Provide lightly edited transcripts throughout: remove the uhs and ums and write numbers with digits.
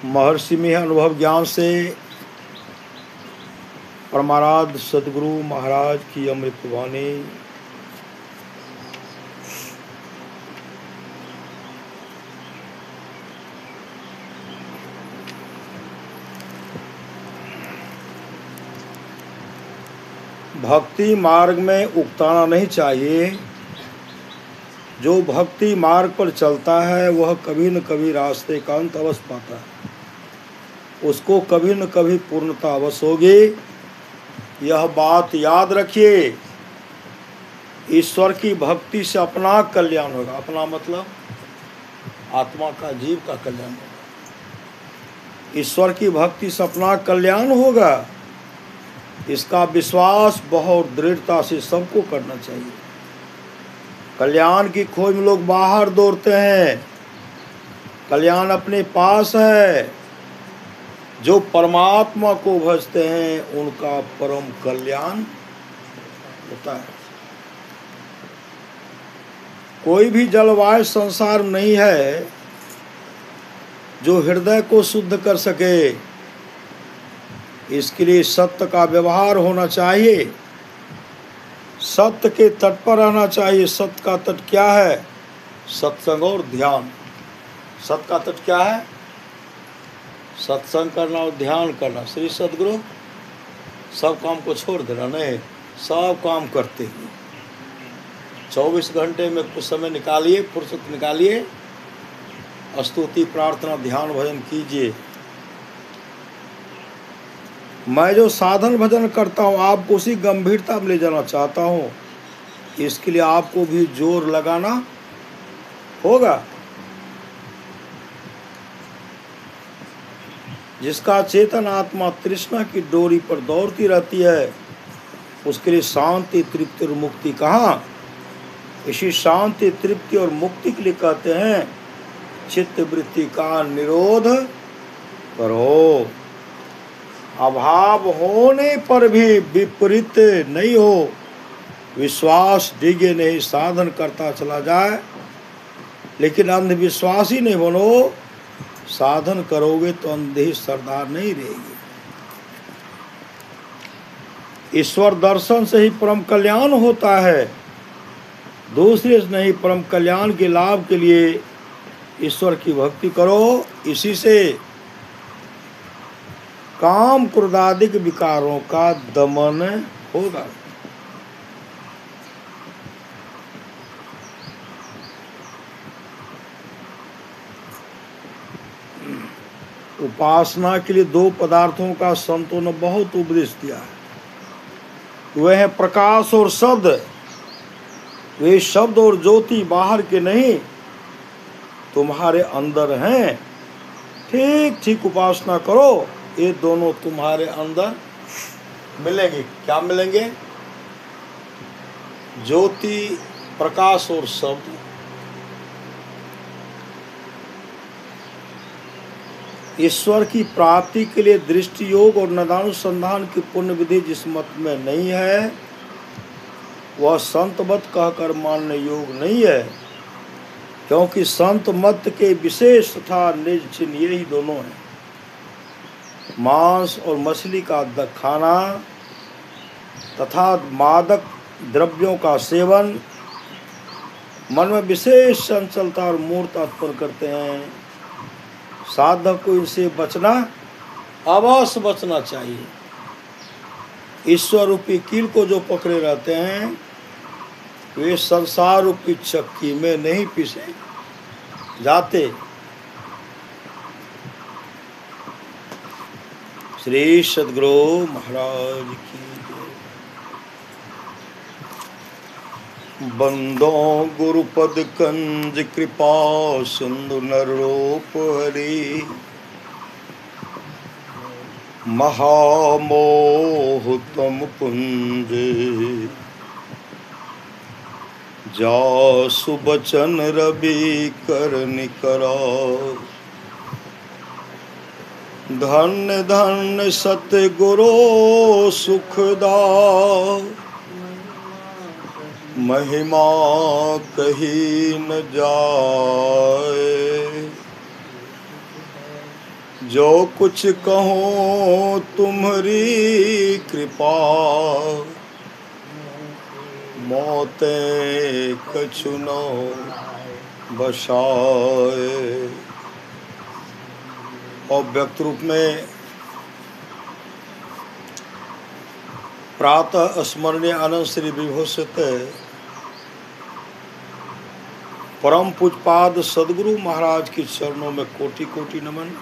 महर्षि में अनुभव ज्ञान से परमाराध्य सदगुरु महाराज की अमृत वाणी। भक्ति मार्ग में उकताना नहीं चाहिए। जो भक्ति मार्ग पर चलता है वह कभी न कभी रास्ते का अंत अवश्य पाता है। उसको कभी न कभी पूर्णता अवश्य होगी। यह बात याद रखिए। ईश्वर की भक्ति से अपना कल्याण होगा। अपना मतलब आत्मा का, जीव का कल्याण होगा। ईश्वर की भक्ति से अपना कल्याण होगा। इसका विश्वास बहुत दृढ़ता से सबको करना चाहिए। कल्याण की खोज में लोग बाहर दौड़ते हैं। कल्याण अपने पास है। जो परमात्मा को भजते हैं उनका परम कल्याण होता है। कोई भी जलवायु संसार में नहीं है जो हृदय को शुद्ध कर सके। इसके लिए सत्य का व्यवहार होना चाहिए। सत्य के तट पर रहना चाहिए। सत्य का तट क्या है? सत्संग और ध्यान। सत्य का तट क्या है? सत्संग करना और ध्यान करना। श्री सद्गुरु सब काम को छोड़ देना नहीं, सब काम करते हुए 24 घंटे में कुछ समय निकालिए, फुर्सत निकालिए, स्तुति प्रार्थना ध्यान भजन कीजिए। मैं जो साधन भजन करता हूँ आपको उसी गंभीरता में ले जाना चाहता हूँ। इसके लिए आपको भी जोर लगाना होगा। जिसका चेतन आत्मा तृष्णा की डोरी पर दौड़ती रहती है उसके लिए शांति, तृप्ति और मुक्ति कहाँ? इसी शांति, तृप्ति और मुक्ति के लिए कहते हैं चित्त वृत्ति का निरोध करो। अभाव होने पर भी विपरीत नहीं हो। विश्वास डिगे नहीं, साधन करता चला जाए, लेकिन अंधविश्वासी नहीं बनो। साधन करोगे तो अंधे सरदार नहीं रहेगी। ईश्वर दर्शन से ही परम कल्याण होता है, दूसरे से नहीं। परम कल्याण के लाभ के लिए ईश्वर की भक्ति करो। इसी से काम क्रोधादिक विकारों का दमन होगा। उपासना के लिए दो पदार्थों का संतों ने बहुत उपदेश दिया है। वे हैं प्रकाश और शब्द। वे शब्द और ज्योति बाहर के नहीं, तुम्हारे अंदर हैं। ठीक ठीक उपासना करो, ये दोनों तुम्हारे अंदर मिलेंगे। क्या मिलेंगे? ज्योति, प्रकाश और शब्द। ईश्वर की प्राप्ति के लिए दृष्टि योग और नदानुसंधान की पुण्य विधि जिस मत में नहीं है वह संत मत कहकर मानने योग नहीं है। क्योंकि संत मत के विशेष तथा निज चिन्ह यही दोनों हैं। मांस और मछली का खाना तथा मादक द्रव्यों का सेवन मन में विशेष चंचलता और मूर्ता उत्पन्न करते हैं। साधक को इनसे बचना, अवश्य बचना चाहिए। ईश्वर रूपी कील को जो पकड़े रहते हैं वे संसार रूपी चक्की में नहीं पिसे जाते। श्री सद्गुरु महाराज की बंदो गुरुपद कंज कृपा सिंधु नरोप हरि महामोह तम पुंज जासु बचन रवि कर निकरा धन्य धन्य सतगुरु सुखदा महिमा कही न जाए जो कुछ कहूँ तुम्हारी कृपा, मोते कछु न बसाए। और व्यक्त रूप में प्रातः स्मरणीय आनंद श्री विभूषित परम पूजपाद सदगुरु महाराज के चरणों में कोटि कोटि नमन।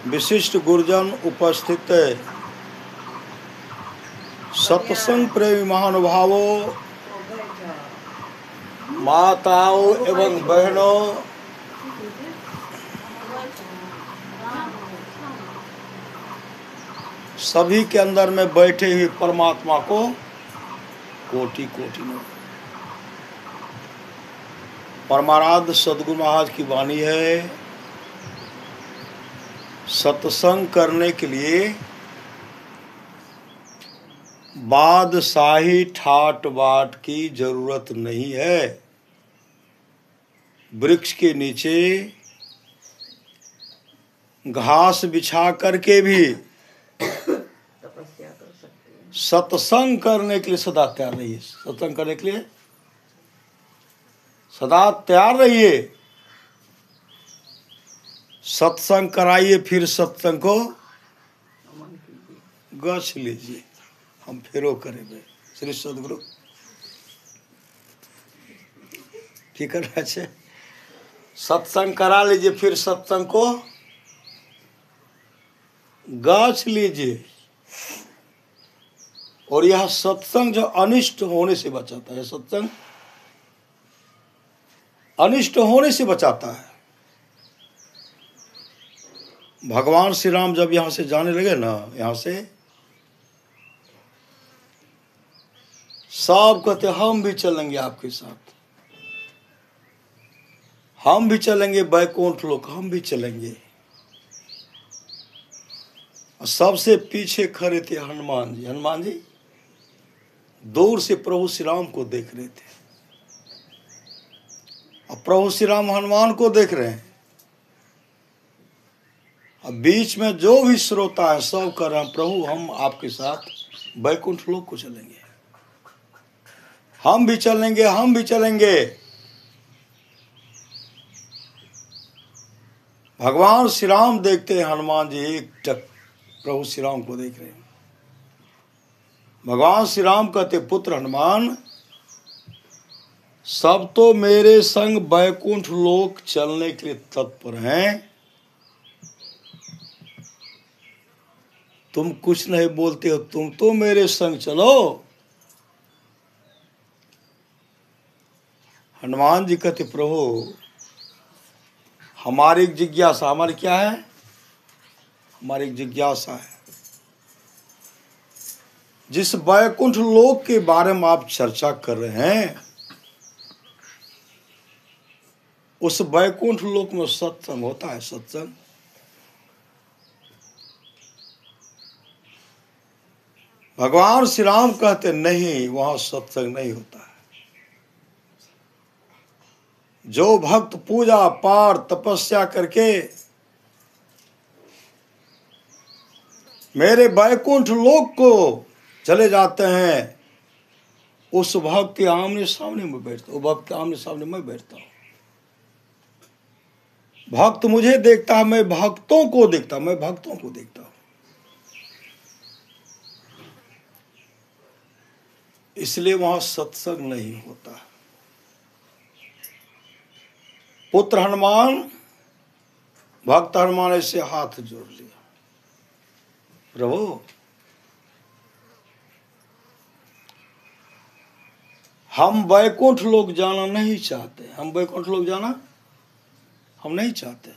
विशिष्ट गुरुजन उपस्थित सत्संग प्रेमी महानुभावों, माताओं एवं बहनों, सभी के अंदर में बैठे हुए परमात्मा को कोटि कोटि नमन। परमाराध्य सद्गुरु महाराज की वाणी है, सत्संग करने के लिए बादशाही ठाट बाट की जरूरत नहीं है। वृक्ष के नीचे घास बिछा करके भी सत्संग करने के लिए सदा तैयार रहिए। सत्संग करने के लिए सदा तैयार रहिए। सत्संग कराइए, फिर सत्संग को गछ लीजिए। हम फेरो करेंगे श्री सदगुरु ठीक है। सत्संग करा लीजिए, फिर सत्संग को गाछ लीजिए। और यह सत्संग जो अनिष्ट होने से बचाता है, सत्संग अनिष्ट होने से बचाता है। भगवान श्री राम जब यहां से जाने लगे ना, यहां से सब कहते हम भी चलेंगे आपके साथ, हम भी चलेंगे बैकुंठ लोक, हम भी चलेंगे। और सबसे पीछे खड़े थे हनुमान जी। हनुमान जी दूर से प्रभु श्री राम को देख रहे थे, और प्रभु श्री राम हनुमान को देख रहे हैं। अब बीच में जो भी श्रोता है सब कह रहे हैं प्रभु हम आपके साथ बैकुंठ लोक को चलेंगे, हम भी चलेंगे, हम भी चलेंगे। भगवान श्री राम देखते हैं, हनुमान जी एक टक प्रभु श्री राम को देख रहे हैं। भगवान श्री राम कहते पुत्र हनुमान, सब तो मेरे संग बैकुंठ लोक चलने के लिए तत्पर हैं, तुम कुछ नहीं बोलते हो, तुम तो मेरे संग चलो। हनुमान जी कहते प्रभु हमारी एक जिज्ञासा, हमारी क्या है, हमारी एक जिज्ञासा है। जिस बैकुंठ लोक के बारे में आप चर्चा कर रहे हैं, उस बैकुंठ लोक में सत्संग होता है? सत्संग भगवान श्री राम कहते नहीं, वहां सत्संग नहीं होता है। जो भक्त पूजा पाठ तपस्या करके मेरे बैकुंठ लोक को चले जाते हैं, उस भक्त के आमने सामने में बैठता हूं, भक्त के आमने सामने मैं बैठता हूं। भक्त मुझे देखता है, मैं भक्तों को देखता हूं, मैं भक्तों को देखता हूं। इसलिए वहां सत्संग नहीं होता। पुत्र हनुमान, भक्त हनुमान ऐसे हाथ जोड़ लिया, प्रभु हम बैकुंठ लोक जाना नहीं चाहते, हम बैकुंठ लोक जाना हम नहीं चाहते।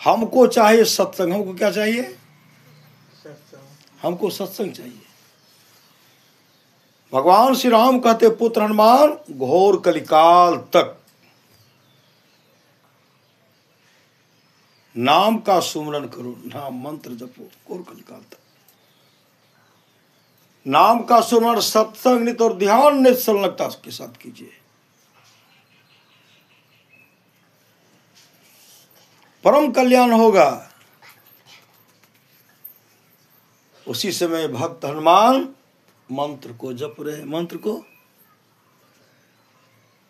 हमको चाहिए सत्संग। हमको क्या चाहिए? हमको सत्संग चाहिए। भगवान श्री राम कहते पुत्र हनुमान, घोर कलिकाल तक नाम का सुमरन करो, नाम मंत्र जपो, घोर कलिकाल तक नाम का सुमरन, सत्संग नित और ध्यान नित संलग्नता के साथ कीजिए। परम कल्याण होगा। उसी समय भक्त हनुमान मंत्र को जप रहे। मंत्र को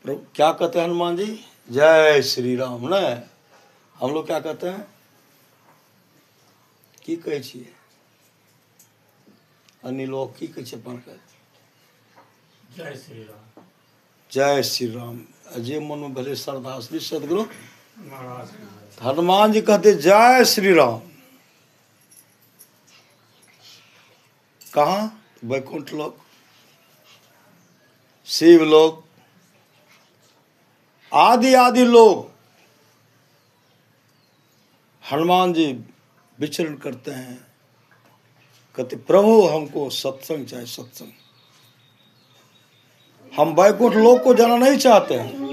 क्या कहते हैं हनुमान जी? जय श्री राम। न हम लोग क्या कहते हैं? की कहे छिए? अन्य लोग की कहे छिए? जय श्री राम। जय श्री राम। अजय मन में भले श्रद्धा श्री सदगुरु महाराज हनुमान जी कहते जय श्री राम। कहाँ? वैकुंठ लोक, शिव लोक, आदि आदि लोग हनुमान जी विचरण करते हैं। कहते प्रभु हमको सत्संग चाहिए, सत्संग। हम वैकुंठ लोक को जाना नहीं चाहते हैं।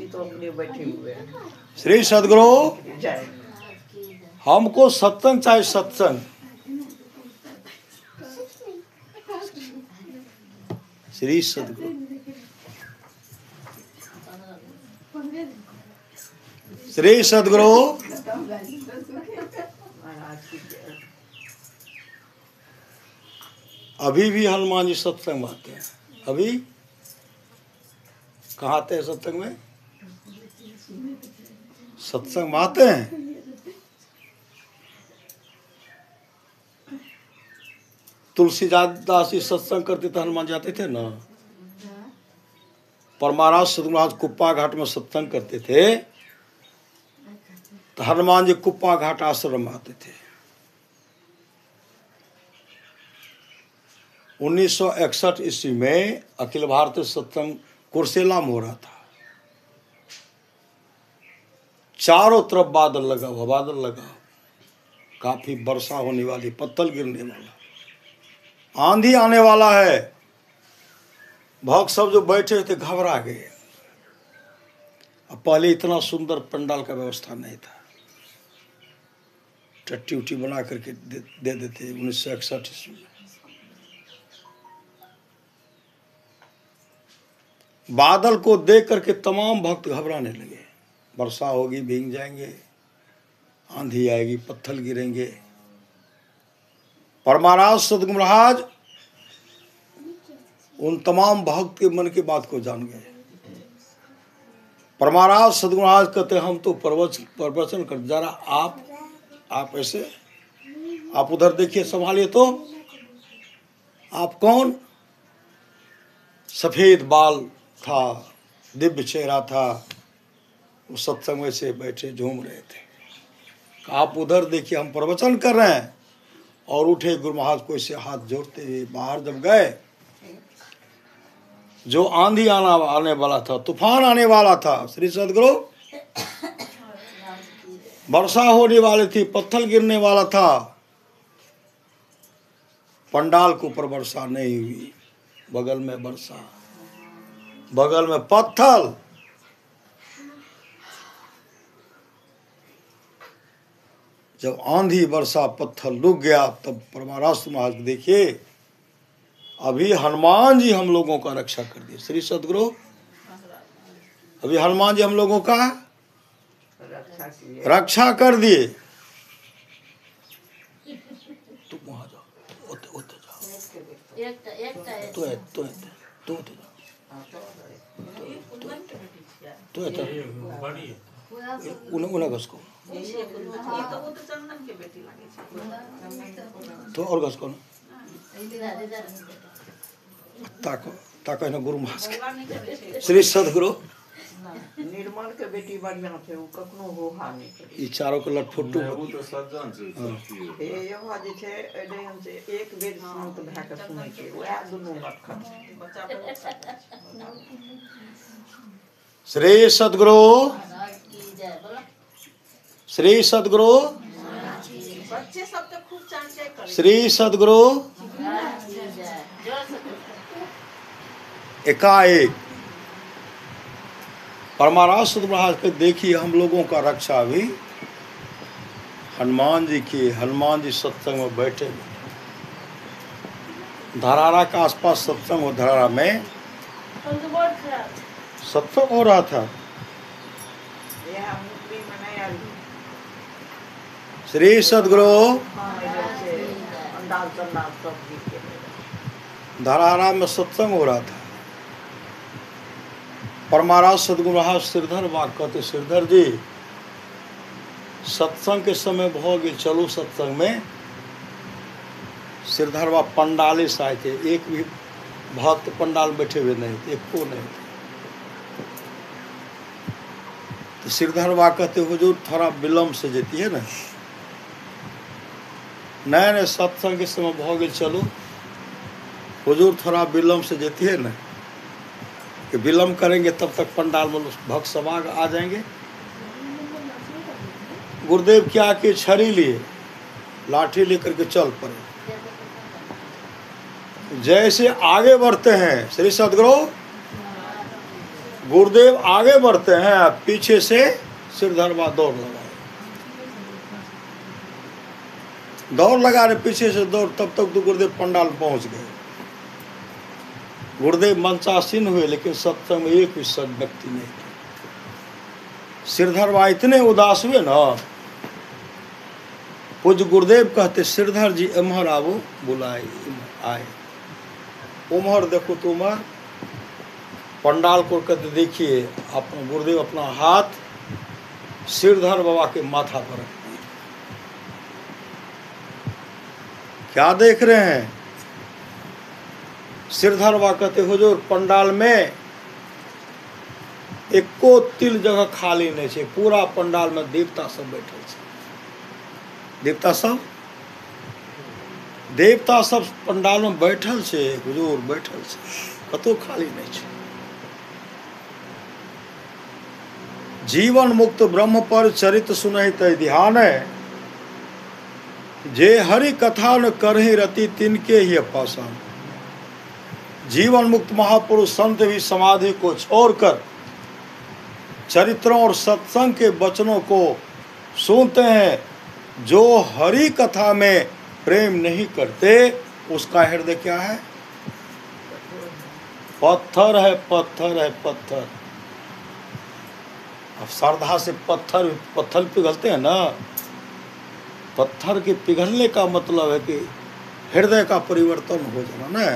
तो अपने बैठे हुए हैं। श्री सदगुरु जय। हमको सत्संग चाहिए, सत्संग। श्री सदगुरु श्री सदगुरु अभी भी हनुमान जी सत्संग में आते हैं। अभी कहाँ आते हैं सत्संग में? सत्संग में आते हैं। तुलसीदास जी सत्संग करते थे, हनुमान जाते थे ना। परमाराज सदगुरुनाथ कुप्पा घाट में सत्संग करते थे, तो हनुमान जी कुप्पा घाट आश्रम में आते थे। 1961 ईस्वी में अखिल भारतीय सत्संग कुर्सेला में हो रहा था। चारों तरफ बादल लगा हुआ, बादल लगा, काफी वर्षा होने वाली, पत्थर गिरने वाला, आंधी आने वाला है। भक्त सब जो बैठे थे घबरा गए। अब पहले इतना सुंदर पंडाल का व्यवस्था नहीं था, टट्टी उट्टी बना करके दे देते 1961 ईस्वी में। बादल को देख करके तमाम भक्त घबराने लगे। वर्षा होगी, भीग जाएंगे, आंधी आएगी, पत्थर गिरेंगे। परमाराज सदगुरु महाराज उन तमाम भक्त के मन की बात को जान गए। परमाराज सदगुरु महाराज कहते हम तो प्रवचन कर, जरा आप ऐसे, आप उधर देखिए, संभालिए तो। आप कौन? सफेद बाल था, दिव्य चेहरा था, वो सत्संग में से बैठे झूम रहे थे। आप उधर देखिए, हम प्रवचन कर रहे हैं। और उठे गुरु महाराज को ऐसे हाथ जोड़ते हुए बाहर जब गए, जो आंधी आने वाला था, तूफान आने वाला था, श्री सदगुरु वर्षा होने वाली थी, पत्थर गिरने वाला था, पंडाल के ऊपर वर्षा नहीं हुई, बगल में वर्षा, बगल में पत्थर। जब आंधी वर्षा पत्थर लुक गया, तब परमाराज महाराज देखिए, अभी हनुमान जी हम लोगों का रक्षा कर दिए। श्री सदगुरु अभी हनुमान जी हम लोगों का रक्षा कर दिए। तुम वहां जाओ, ओते जाओ, उन्हें घस को तो और घस को ताको ताको ना गुरु महाराज के। श्री सदगुरु निर्मल के बेटी बढ़िया थे, वो कखनो हो हानि करे। ई चारों के लटफुट्टू वो तो सज्जन छै। हे यहो जे छै एडेन से एक बेर शांत भए के सुनै छै, वएह दुनू लटखट। श्री सदगुरु श्री सदगुरु बच्चे सब तो खूब चांचे करे। श्री सदगुरु एकाएक परमाराज सदगुरु महाराज के देखिए, हम लोगों का रक्षा भी हनुमान जी की। हनुमान जी सत्संग में बैठे, धरारा के आसपास सत्संग हो, धरारा में सत्संग हो रहा था। यह मुकरी में नहीं श्री सदगुरु हाँ इधर से अंदाज चंदाज सब जी के धरारा में सत्संग हो रहा था। पर महाराज सदगुरु महाराज श्रीधर बाग कहते, श्रीधर जी सत्संग के समय भोग चलो सत्संग में। श्रीधर बाबा पंडाले से आए थे, एक भी भक्त पंडाल बैठे हुए नहीं थे, एक को नहीं थे। तो श्रीधर बाबा कहते, हुजूर थोड़ा विलम्ब से जेती है ना, नए नए सत्संग के समय भोग चलो, हुजूर थोड़ा विलम्ब से जेती है ना, कि विलम्ब करेंगे तब तक पंडाल में भक्त समाग आ जाएंगे। गुरुदेव क्या कि छड़ी लिए, लाठी लेकर के चल पड़े। जैसे आगे बढ़ते हैं श्री सदगुरु गुरुदेव आगे बढ़ते हैं, पीछे से श्रीधर बाबा दौड़ लगा रहे, पीछे से दौड़, तब तक तो गुरुदेव पंडाल पहुंच गए। गुरुदेव मंचासीन हुए, लेकिन सत्संग में एक भी सद व्यक्ति नहीं थे। श्रीधर बाबा इतने उदास हुए ना, पूज्य गुरुदेव कहते, श्रीधर जी इमहर आवो, बुलाए आए। उमहर देखो तो उमर पंडाल को कहते, देखिए अपना गुरुदेव अपना हाथ श्रीधर बाबा के माथा पर रखते हैं। क्या देख रहे हैं? श्रीधर बाबा कहते, हुजूर पंडाल में एको तिल जगह खाली नहीं है, पूरा पंडाल में देवता सब बैठल है। देवता सब पंडाल में बैठल है, हुजूर बैठल है, कतो खाली नहीं है। जीवन मुक्त ब्रह्म पर चरित सुनहि तै ध्यान है, जे हरि कथा न करहि रति तिनके ही पासान। जीवन मुक्त महापुरुष संत भी समाधि को छोड़कर चरित्रों और सत्संग के वचनों को सुनते हैं। जो हरि कथा में प्रेम नहीं करते, उसका हृदय क्या है? पत्थर है, पत्थर है, पत्थर। अब श्रद्धा से पत्थर पिघलते हैं ना, पत्थर के पिघलने का मतलब है कि हृदय का परिवर्तन हो जाना ना।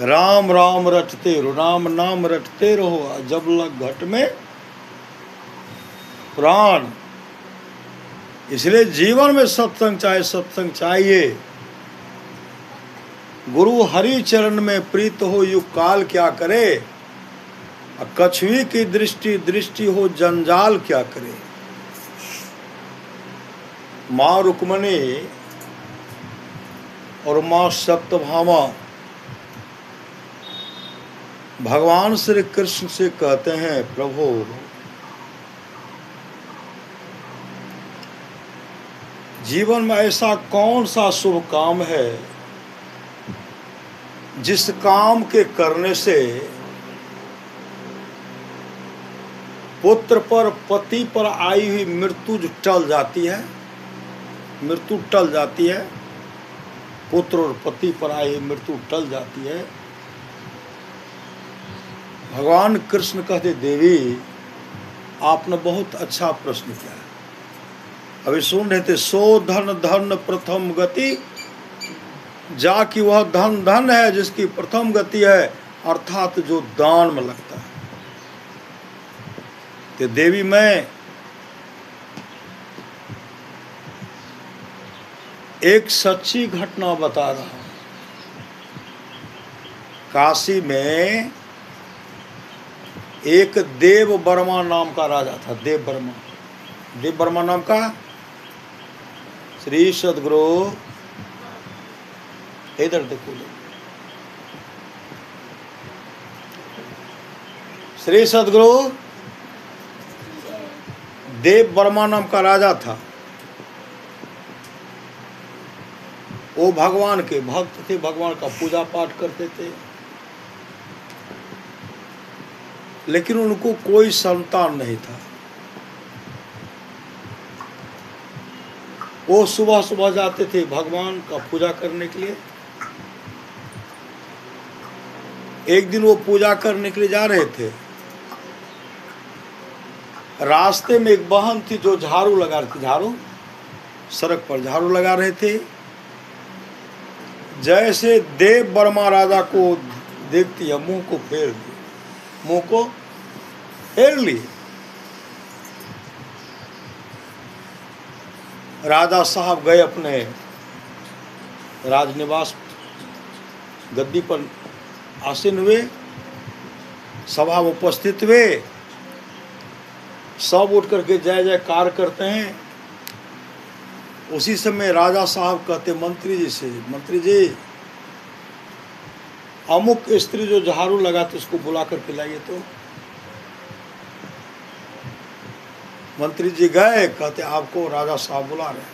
राम राम रटते रहो, राम नाम रटते रहो, जब लग घट में प्राण। इसलिए जीवन में सत्संग चाहिए। गुरु हरि चरण में प्रीत हो युग काल क्या करे, कछुई की दृष्टि हो जंजाल क्या करे। माँ रुक्मणी और माँ सत्यभामा भगवान श्री कृष्ण से कहते हैं, प्रभु जीवन में ऐसा कौन सा शुभ काम है जिस काम के करने से पुत्र पर पति पर आई हुई मृत्यु टल जाती है, मृत्यु टल जाती है, पुत्र और पति पर आई हुई मृत्यु टल जाती है। भगवान कृष्ण कहते, देवी आपने बहुत अच्छा प्रश्न किया है। अभी सुन रहे थे, सो धन धन प्रथम गति, जाकि वह धन धन है जिसकी प्रथम गति है, अर्थात जो दान में लगता है। कि देवी मैं एक सच्ची घटना बता रहा हूं। काशी में एक देव वर्मा नाम का राजा था। देव वर्मा नाम का। श्री सदगुरु इधर देखो, श्री सदगुरु देव वर्मा नाम का राजा था। वो भगवान के भक्त थे, भगवान का पूजा पाठ करते थे, लेकिन उनको कोई संतान नहीं था। वो सुबह सुबह जाते थे भगवान का पूजा करने के लिए। एक दिन वो पूजा करने के लिए जा रहे थे, रास्ते में एक बहन थी जो झाड़ू लगा रही थी, झाड़ू, सड़क पर झाड़ू लगा रहे थे। जैसे देव वर्मा राजा को देखती है मुंह को फेर ली, मुंह को फेर ली। राजा साहब गए अपने राजनिवास, गद्दी पर आसीन हुए, सभा में उपस्थित हुए, सब उठ करके जय जयकार करते हैं। उसी समय राजा साहब कहते मंत्री जी से, मंत्री जी अमुक स्त्री जो झाड़ू लगाती उसको बुला करके लाइए। तो मंत्री जी गए, कहते आपको राजा साहब बुला रहे हैं।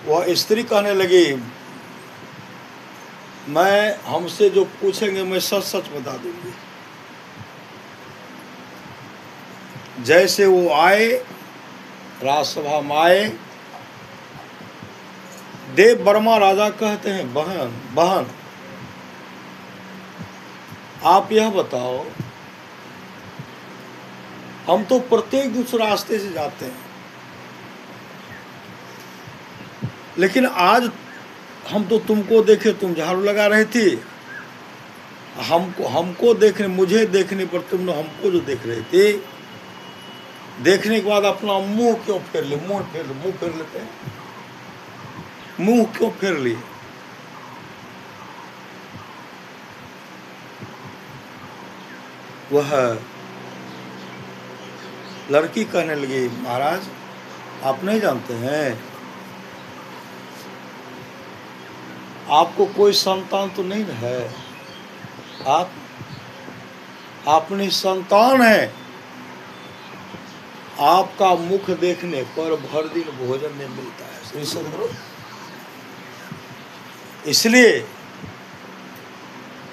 वह स्त्री कहने लगी मैं हमसे जो पूछेंगे मैं सच सच बता दूंगी। जैसे वो आए, राजसभा में आए, देव वर्मा राजा कहते हैं बहन बहन आप यह बताओ, हम तो प्रत्येक दूसरे रास्ते से जाते हैं, लेकिन आज हम तो तुमको देखे, तुम झाड़ू लगा रही थी, हमको देखने, मुझे देखने पर तुमने हमको जो देख रहे थे, देखने के बाद अपना मुंह क्यों फेर लिए? मुंह फेर लेते हैं, मुंह क्यों फेर लिए? वह लड़की कहने लगी महाराज आप नहीं जानते हैं, आपको कोई संतान तो नहीं है, आप अपनी संतान है, आपका मुख देखने पर भर दिन भोजन नहीं मिलता है श्री सदगुरु, इसलिए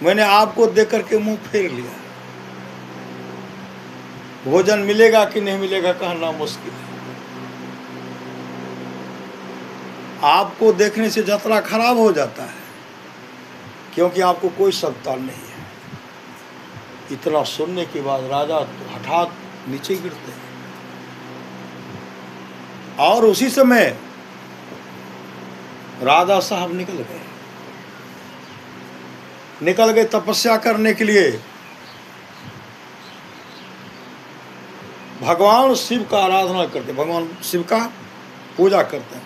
मैंने आपको देख करके मुंह फेर लिया। भोजन मिलेगा कि नहीं मिलेगा कहना मुश्किल है। आपको देखने से जतरा खराब हो जाता है, क्योंकि आपको कोई संतान नहीं है। इतना सुनने के बाद राजा हठात नीचे गिरते हैं, और उसी समय राजा साहब निकल गए तपस्या करने के लिए। भगवान शिव का आराधना करते, भगवान शिव का पूजा करते हैं।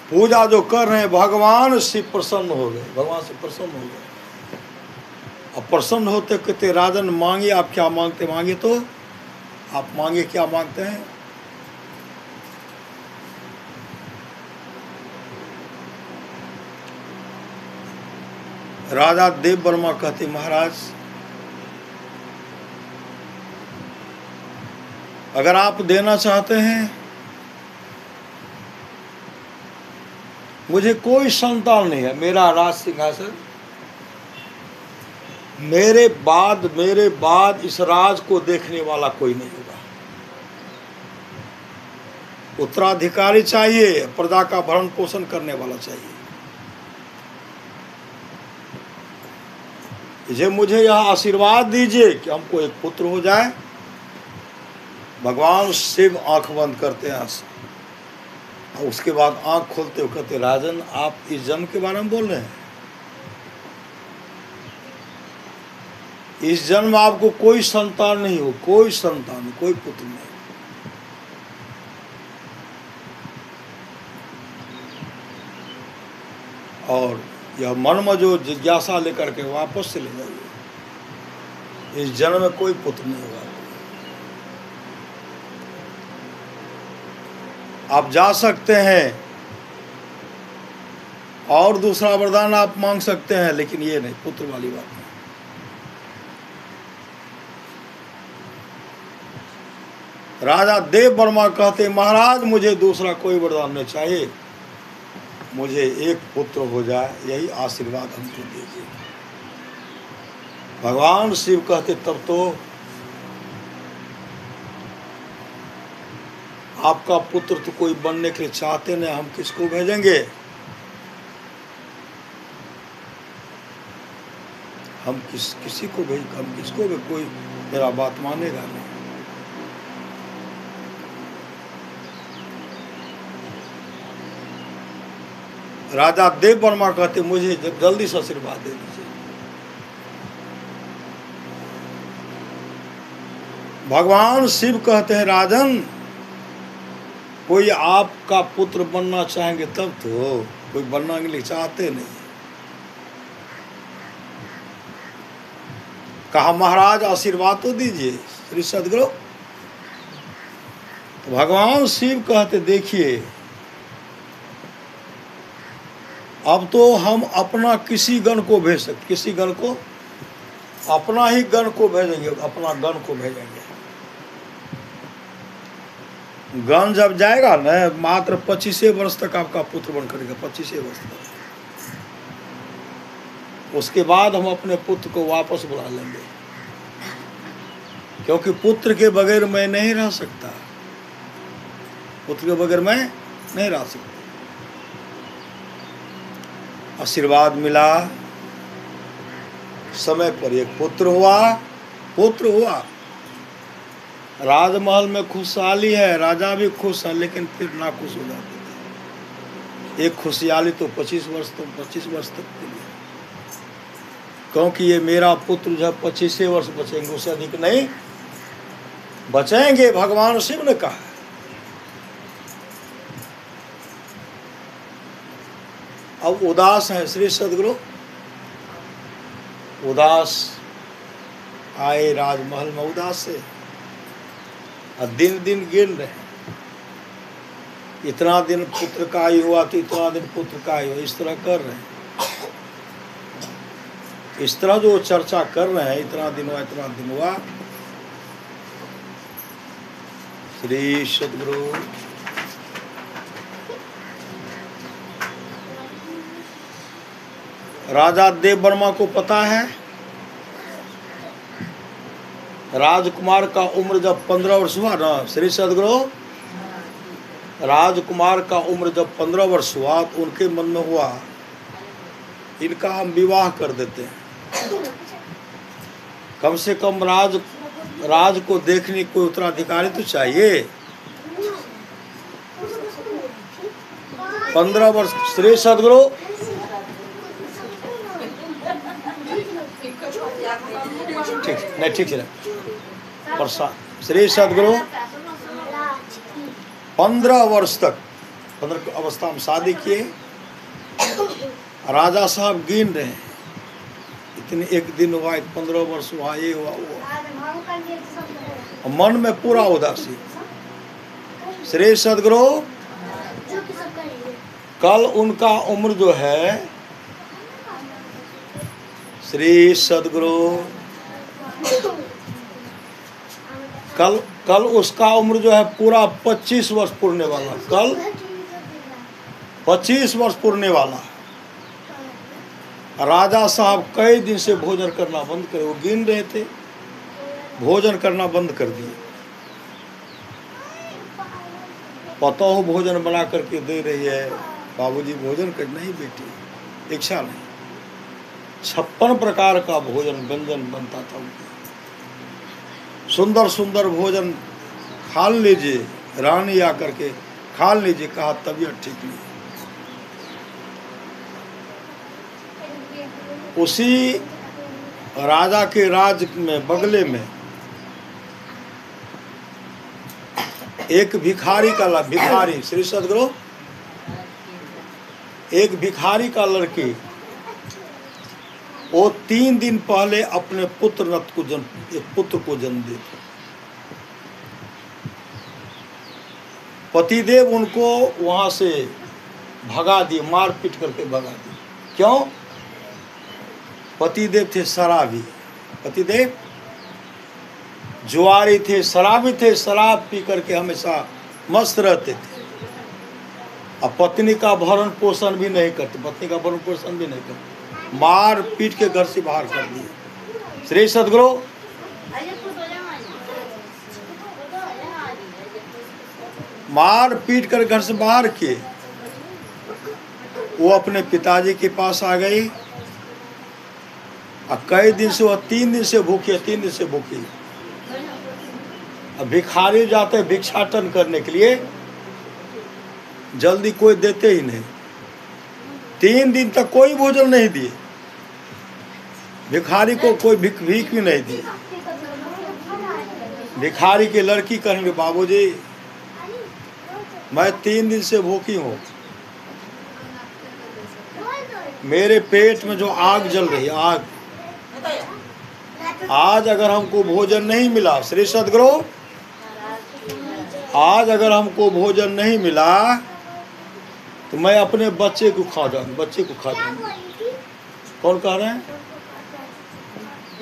पूजा जो कर रहे हैं, भगवान शिव प्रसन्न हो गए, भगवान से प्रसन्न हो गए। अब प्रसन्न होते कहते राजन मांगे, आप क्या मांगते? मांगे तो आप मांगे, क्या मांगते हैं? राजा देव वर्मा कहते महाराज अगर आप देना चाहते हैं, मुझे कोई संतान नहीं है, मेरा राज सिंहासन मेरे बाद इस राज को देखने वाला कोई नहीं होगा। उत्तराधिकारी चाहिए, प्रजा का भरण पोषण करने वाला चाहिए। मुझे यह आशीर्वाद दीजिए कि हमको एक पुत्र हो जाए। भगवान शिव आंख बंद करते हैं, और उसके बाद आंख खोलते हुए कहते राजन आप इस जन्म के बारे में बोल रहे हैं, इस जन्म आपको कोई संतान नहीं हो, कोई संतान, कोई पुत्र नहीं। और यह मन में जो जिज्ञासा लेकर के वापस चले जाइए, इस जन्म में कोई पुत्र नहीं होगा। आप जा सकते हैं और दूसरा वरदान आप मांग सकते हैं, लेकिन ये नहीं, पुत्र वाली बात नहीं। राजा देव वर्मा कहते महाराज मुझे दूसरा कोई वरदान नहीं चाहिए, मुझे एक पुत्र हो जाए, यही आशीर्वाद हमको दीजिए। भगवान शिव कहते तब तो आपका पुत्र तो कोई बनने के लिए चाहते नहीं, हम किसको भेजेंगे? हम किसी को भेज, हम किसको भी, कोई मेरा बात मानेगा नहीं। राजा देव वर्मा कहते मुझे जल्दी से आशीर्वाद दे दीजिए। भगवान शिव कहते हैं राजन, कोई आपका पुत्र बनना चाहेंगे तब तो, कोई बनना के लिए चाहते नहीं। कहा महाराज आशीर्वाद तो दीजिए श्री सदगुरु। तो भगवान शिव कहते देखिए, अब तो हम अपना किसी गण को भेज सकते, किसी गण को, अपना ही गण को भेजेंगे, अपना गण को भेजेंगे। गण जब जाएगा ना, मात्र 25 वर्ष तक आपका पुत्र बन करेगा, 25 वर्ष तक। उसके बाद हम अपने पुत्र को वापस बुला लेंगे, क्योंकि पुत्र के बगैर मैं नहीं रह सकता, पुत्र के बगैर मैं नहीं रह सकता। आशीर्वाद मिला, समय पर एक पुत्र हुआ। राजमहल में खुशहाली है, राजा भी खुश है, लेकिन फिर नाखुश हो जाते थे। एक खुशहाली तो 25 वर्ष तक के लिए, क्योंकि ये मेरा पुत्र जब 25 वर्ष बचेंगे, उससे अधिक नहीं बचेंगे, भगवान शिव ने कहा। अब उदास है श्री सदगुरु, उदास आए राजमहल में, उदास से और दिन दिन गिन रहे, इतना दिन पुत्र का आयु हुआ तो इतना दिन पुत्र का आयु हुआ, इस तरह कर रहे हैं। इस तरह जो चर्चा कर रहे हैं, इतना दिन हुआ, इतना दिन हुआ। श्री सदगुरु राजा देव वर्मा को पता है, राजकुमार का उम्र जब 15 वर्ष हुआ ना, श्री सदगुरु, राजकुमार का उम्र जब 15 वर्ष हुआ तो उनके मन में हुआ, इनका हम विवाह कर देते हैं, कम से कम राज को देखने कोई उत्तराधिकारी तो चाहिए। 15 वर्ष श्री सदगुरु, ठीक है प्रसाद। श्री सदगुरु 15 वर्ष तक, 15 अवस्था में शादी किए। राजा साहब गिन रहे हैं, इतने एक दिन हुआ, 15 वर्ष हुआ, ये हुआ, मन में पूरा उदासी। श्री सदगुरु कल उनका उम्र जो है, श्री सदगुरु कल उसका उम्र जो है पूरा 25 वर्ष पूरने वाला, कल 25 वर्ष पूरने वाला। राजा साहब कई दिन से भोजन करना बंद करे, वो गिन रहे थे, भोजन करना बंद कर दिए। पतोह भोजन बना करके दे रही है, बाबूजी भोजन कर, नहीं बेटी इच्छा नहीं। 56 प्रकार का भोजन व्यंजन बनता था उनका, सुंदर सुंदर भोजन। खा लीजिए, रानी आकर के खा लीजिए, कहा तबीयत ठीक नहीं। उसी राजा के राज में बगले में एक भिखारी का भिखारी, श्री सदगुरु, एक भिखारी का लड़की, वो 3 दिन पहले अपने पुत्र को जन्म दी। पतिदेव उनको वहां से भगा दिए, मार पीट करके भगा दिए। क्यों? पतिदेव थे शराबी, पतिदेव जुआरी थे, शराबी थे, शराब पी करके हमेशा मस्त रहते थे। अब पत्नी का भरण पोषण भी नहीं करते, पत्नी का भरण पोषण भी नहीं करते, मार पीट के घर से बाहर कर दिए। श्री सदगुरु मार पीट कर घर से बाहर किए। वो अपने पिताजी के पास आ गई, और कई दिन से वह 3 दिन से भूखी है, 3 दिन से भूखी। अब भिखारी जाते हैं भिक्षाटन करने के लिए, जल्दी कोई देते ही नहीं। 3 दिन तक कोई भोजन नहीं दिए, भिखारी को कोई भीख भी नहीं दी। भिखारी की लड़की कहेंगे बाबूजी मैं 3 दिन से भूखी हूँ, मेरे पेट में जो आग जल रही है, आग, आज अगर हमको भोजन नहीं मिला, श्री सद्गुरु आज अगर हमको भोजन नहीं मिला तो मैं अपने बच्चे को खा जाऊंगी, बच्चे को खा जाऊंगी। कौन कह रहे हैं?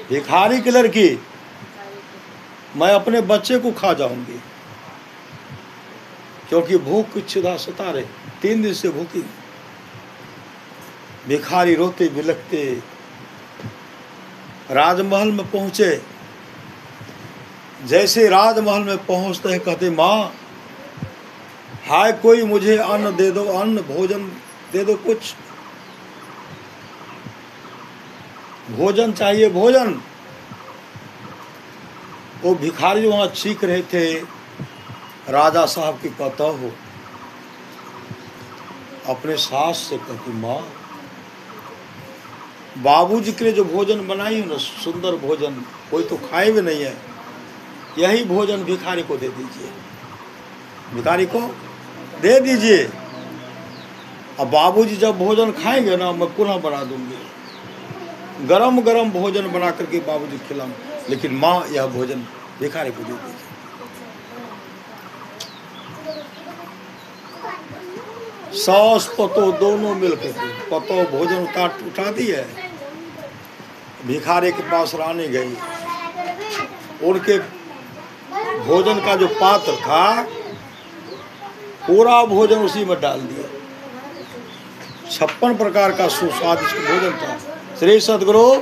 भिखारी की लड़की, मैं अपने बच्चे को खा जाऊंगी, क्योंकि भूख की क्षुधा सता रहे, 3 दिन से भूखी। भिखारी रोते बिलखते राजमहल में पहुंचे। जैसे राजमहल में पहुंचते हैं कहते माँ हाय कोई मुझे अन्न दे दो, अन्न भोजन दे दो, कुछ भोजन चाहिए, भोजन। वो भिखारी वहां चीख रहे थे, राजा साहब की पता हो, अपने सास से कहती माँ बाबूजी के लिए जो भोजन बनाई हो ना, सुंदर भोजन, कोई तो खाए भी नहीं है, यही भोजन भिखारी को दे दीजिए, भिखारी को दे दीजिए। अब बाबूजी जब भोजन खाएंगे ना, मैं पुनः बना दूंगी, गरम गरम भोजन बना करके बाबूजी खिलाऊं, लेकिन माँ यह भोजन भिखारी को दे दीजिए। सास पतो दोनों मिलकर, पतो भोजन उठा दी है, भिखारी के पास रानी गई, उनके भोजन का जो पात्र था पूरा भोजन उसी में डाल दिया। 56 प्रकार का सुस्वादिष्ट भोजन था। श्री सद्गुरु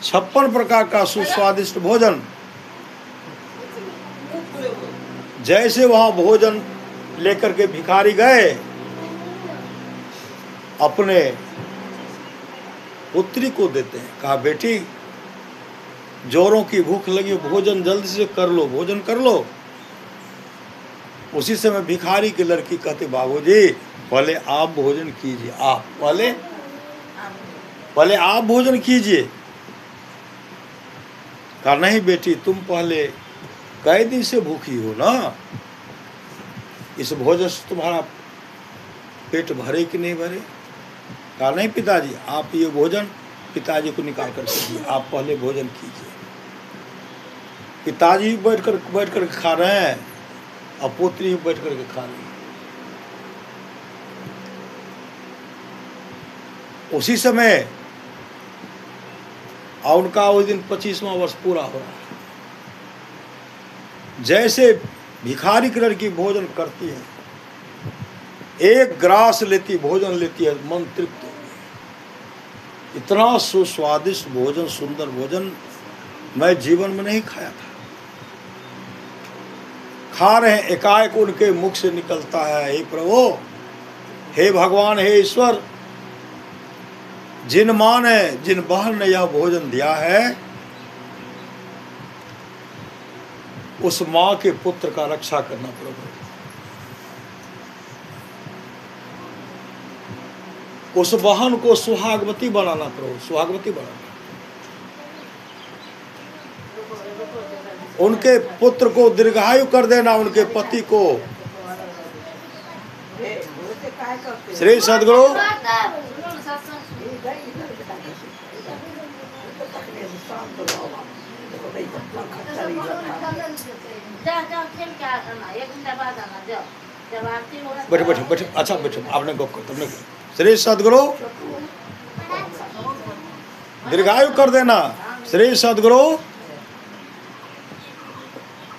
56 प्रकार का सुस्वादिष्ट भोजन। जैसे वहां भोजन लेकर के भिखारी गए, अपने पुत्री को देते हैं, कहा बेटी जोरों की भूख लगी, भोजन जल्दी से कर लो, भोजन कर लो। उसी समय भिखारी की लड़की कहते बाबूजी पहले आप भोजन कीजिए, आप पहले आप भोजन कीजिए। कहा नहीं बेटी तुम पहले, कई दिन से भूखी हो ना, इस भोजन से तुम्हारा पेट भरे कि नहीं भरे? कहा नहीं पिताजी, आप ये भोजन पिताजी को निकाल कर दीजिए, आप पहले भोजन कीजिए। पिताजी बैठ कर खा रहे हैं और पुत्री बैठ कर के खा रही है। उसी समय और उनका उस दिन 25वां वर्ष पूरा हो रहा है। जैसे भिखारी की लड़की भोजन करती है, एक ग्रास लेती, भोजन लेती है, मन तृप्त हो गया। इतना सुस्वादिष्ट भोजन, सुंदर भोजन मैं जीवन में नहीं खाया था। खा रहे हैं, एकाएक उनके मुख से निकलता है, हे प्रभु, हे भगवान, हे ईश्वर, जिन मां ने, जिन बहन ने यह भोजन दिया है, उस मां के पुत्र का रक्षा करना प्रभु, उस बहन को सुहागवती बनाना प्रभु, सुहागवती बनाना। उनके पुत्र को दीर्घायु कर देना, उनके पति को। श्री सद्गुरु बैठे बैठे बैठे, अच्छा बैठे, आपने गप कर, तुमने श्री सद्गुरु दीर्घायु कर देना। श्री सद्गुरु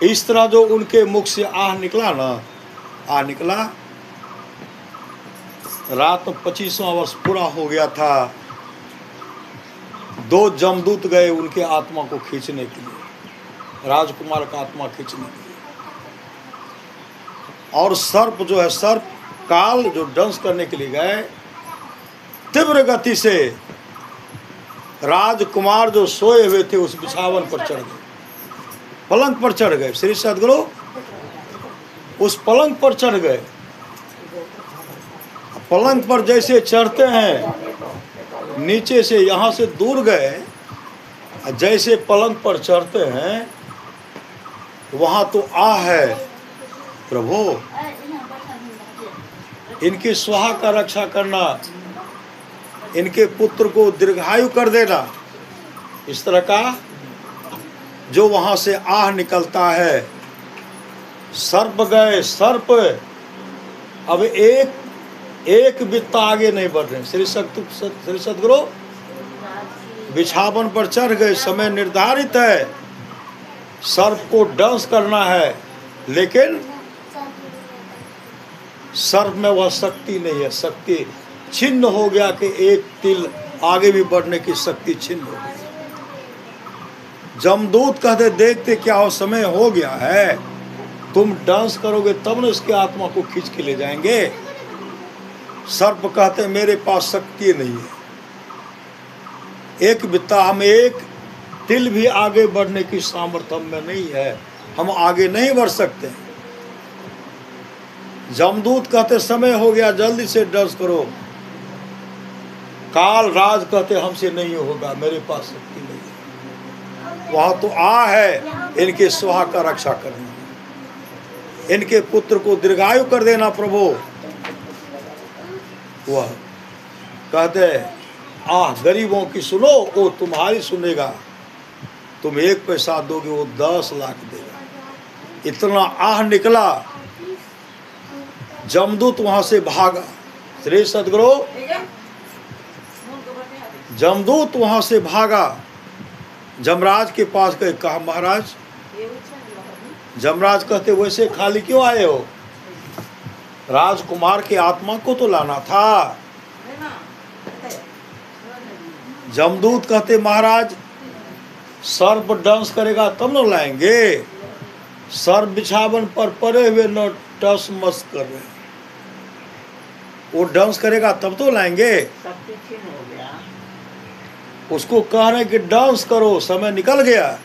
इस तरह जो उनके मुख से आह निकला ना, आह निकला, रात में 25वां वर्ष पूरा हो गया था। 2 जमदूत गए उनके आत्मा को खींचने के लिए, राजकुमार का आत्मा खींचने के लिए। और सर्प जो है, सर्प काल जो डांस करने के लिए गए, तीव्र गति से राजकुमार जो सोए हुए थे उस बिछावन पर चढ़ गए, पलंग पर चढ़ गए। श्री सद्गुरु उस पलंग पर चढ़ गए। पलंग पर जैसे चढ़ते हैं, नीचे से यहाँ से दूर गए, जैसे पलंग पर चढ़ते हैं वहाँ तो आह है, प्रभु इनकी स्वाहा का रक्षा करना, इनके पुत्र को दीर्घायु कर देना। इस तरह का जो वहाँ से आह निकलता है। सर्प गए, सर्प अब एक बित्ता आगे नहीं बढ़ रहे। श्री सद्गुरु बिछावन पर चढ़ गए, समय निर्धारित है, सर्प को डांस करना है, लेकिन सर्प में वह शक्ति नहीं है। शक्ति छिन्न हो गया कि एक तिल आगे भी बढ़ने की शक्ति छिन्न हो गई। जमदूत कहते देखते क्या हो, समय हो गया है, तुम डांस करोगे तब न उसकी आत्मा को खींच के ले जाएंगे। सर्प कहते मेरे पास शक्ति नहीं है, एक बित्ता हम एक तिल भी आगे बढ़ने की सामर्थ्य में नहीं है, हम आगे नहीं बढ़ सकते। जमदूत कहते समय हो गया, जल्दी से डांस करो। काल राज कहते हमसे नहीं होगा, मेरे पास शक्ति नहीं है। वहाँ तो है इनके स्वाहा का रक्षा करना, इनके पुत्र को दीर्घायु कर देना प्रभु। वह कहते आह गरीबों की सुनो, वो तुम्हारी सुनेगा। तुम 1 पैसा दोगे वो 10 लाख देगा। इतना आह निकला, जमदूत वहां से भागा। श्री सद्गुरु जमदूत वहां से भागा, जमराज के पास गए, कहा महाराज। जमराज कहते वैसे खाली क्यों आए हो, राजकुमार की आत्मा को तो लाना था। जमदूत कहते महाराज सर्प डांस करेगा तब न लाएंगे, सर्प बिछावन पर पड़े हुए न टस मस कर रहे, वो डांस करेगा तब तो लाएंगे। उसको कह रहे कि डांस करो, समय निकल गया।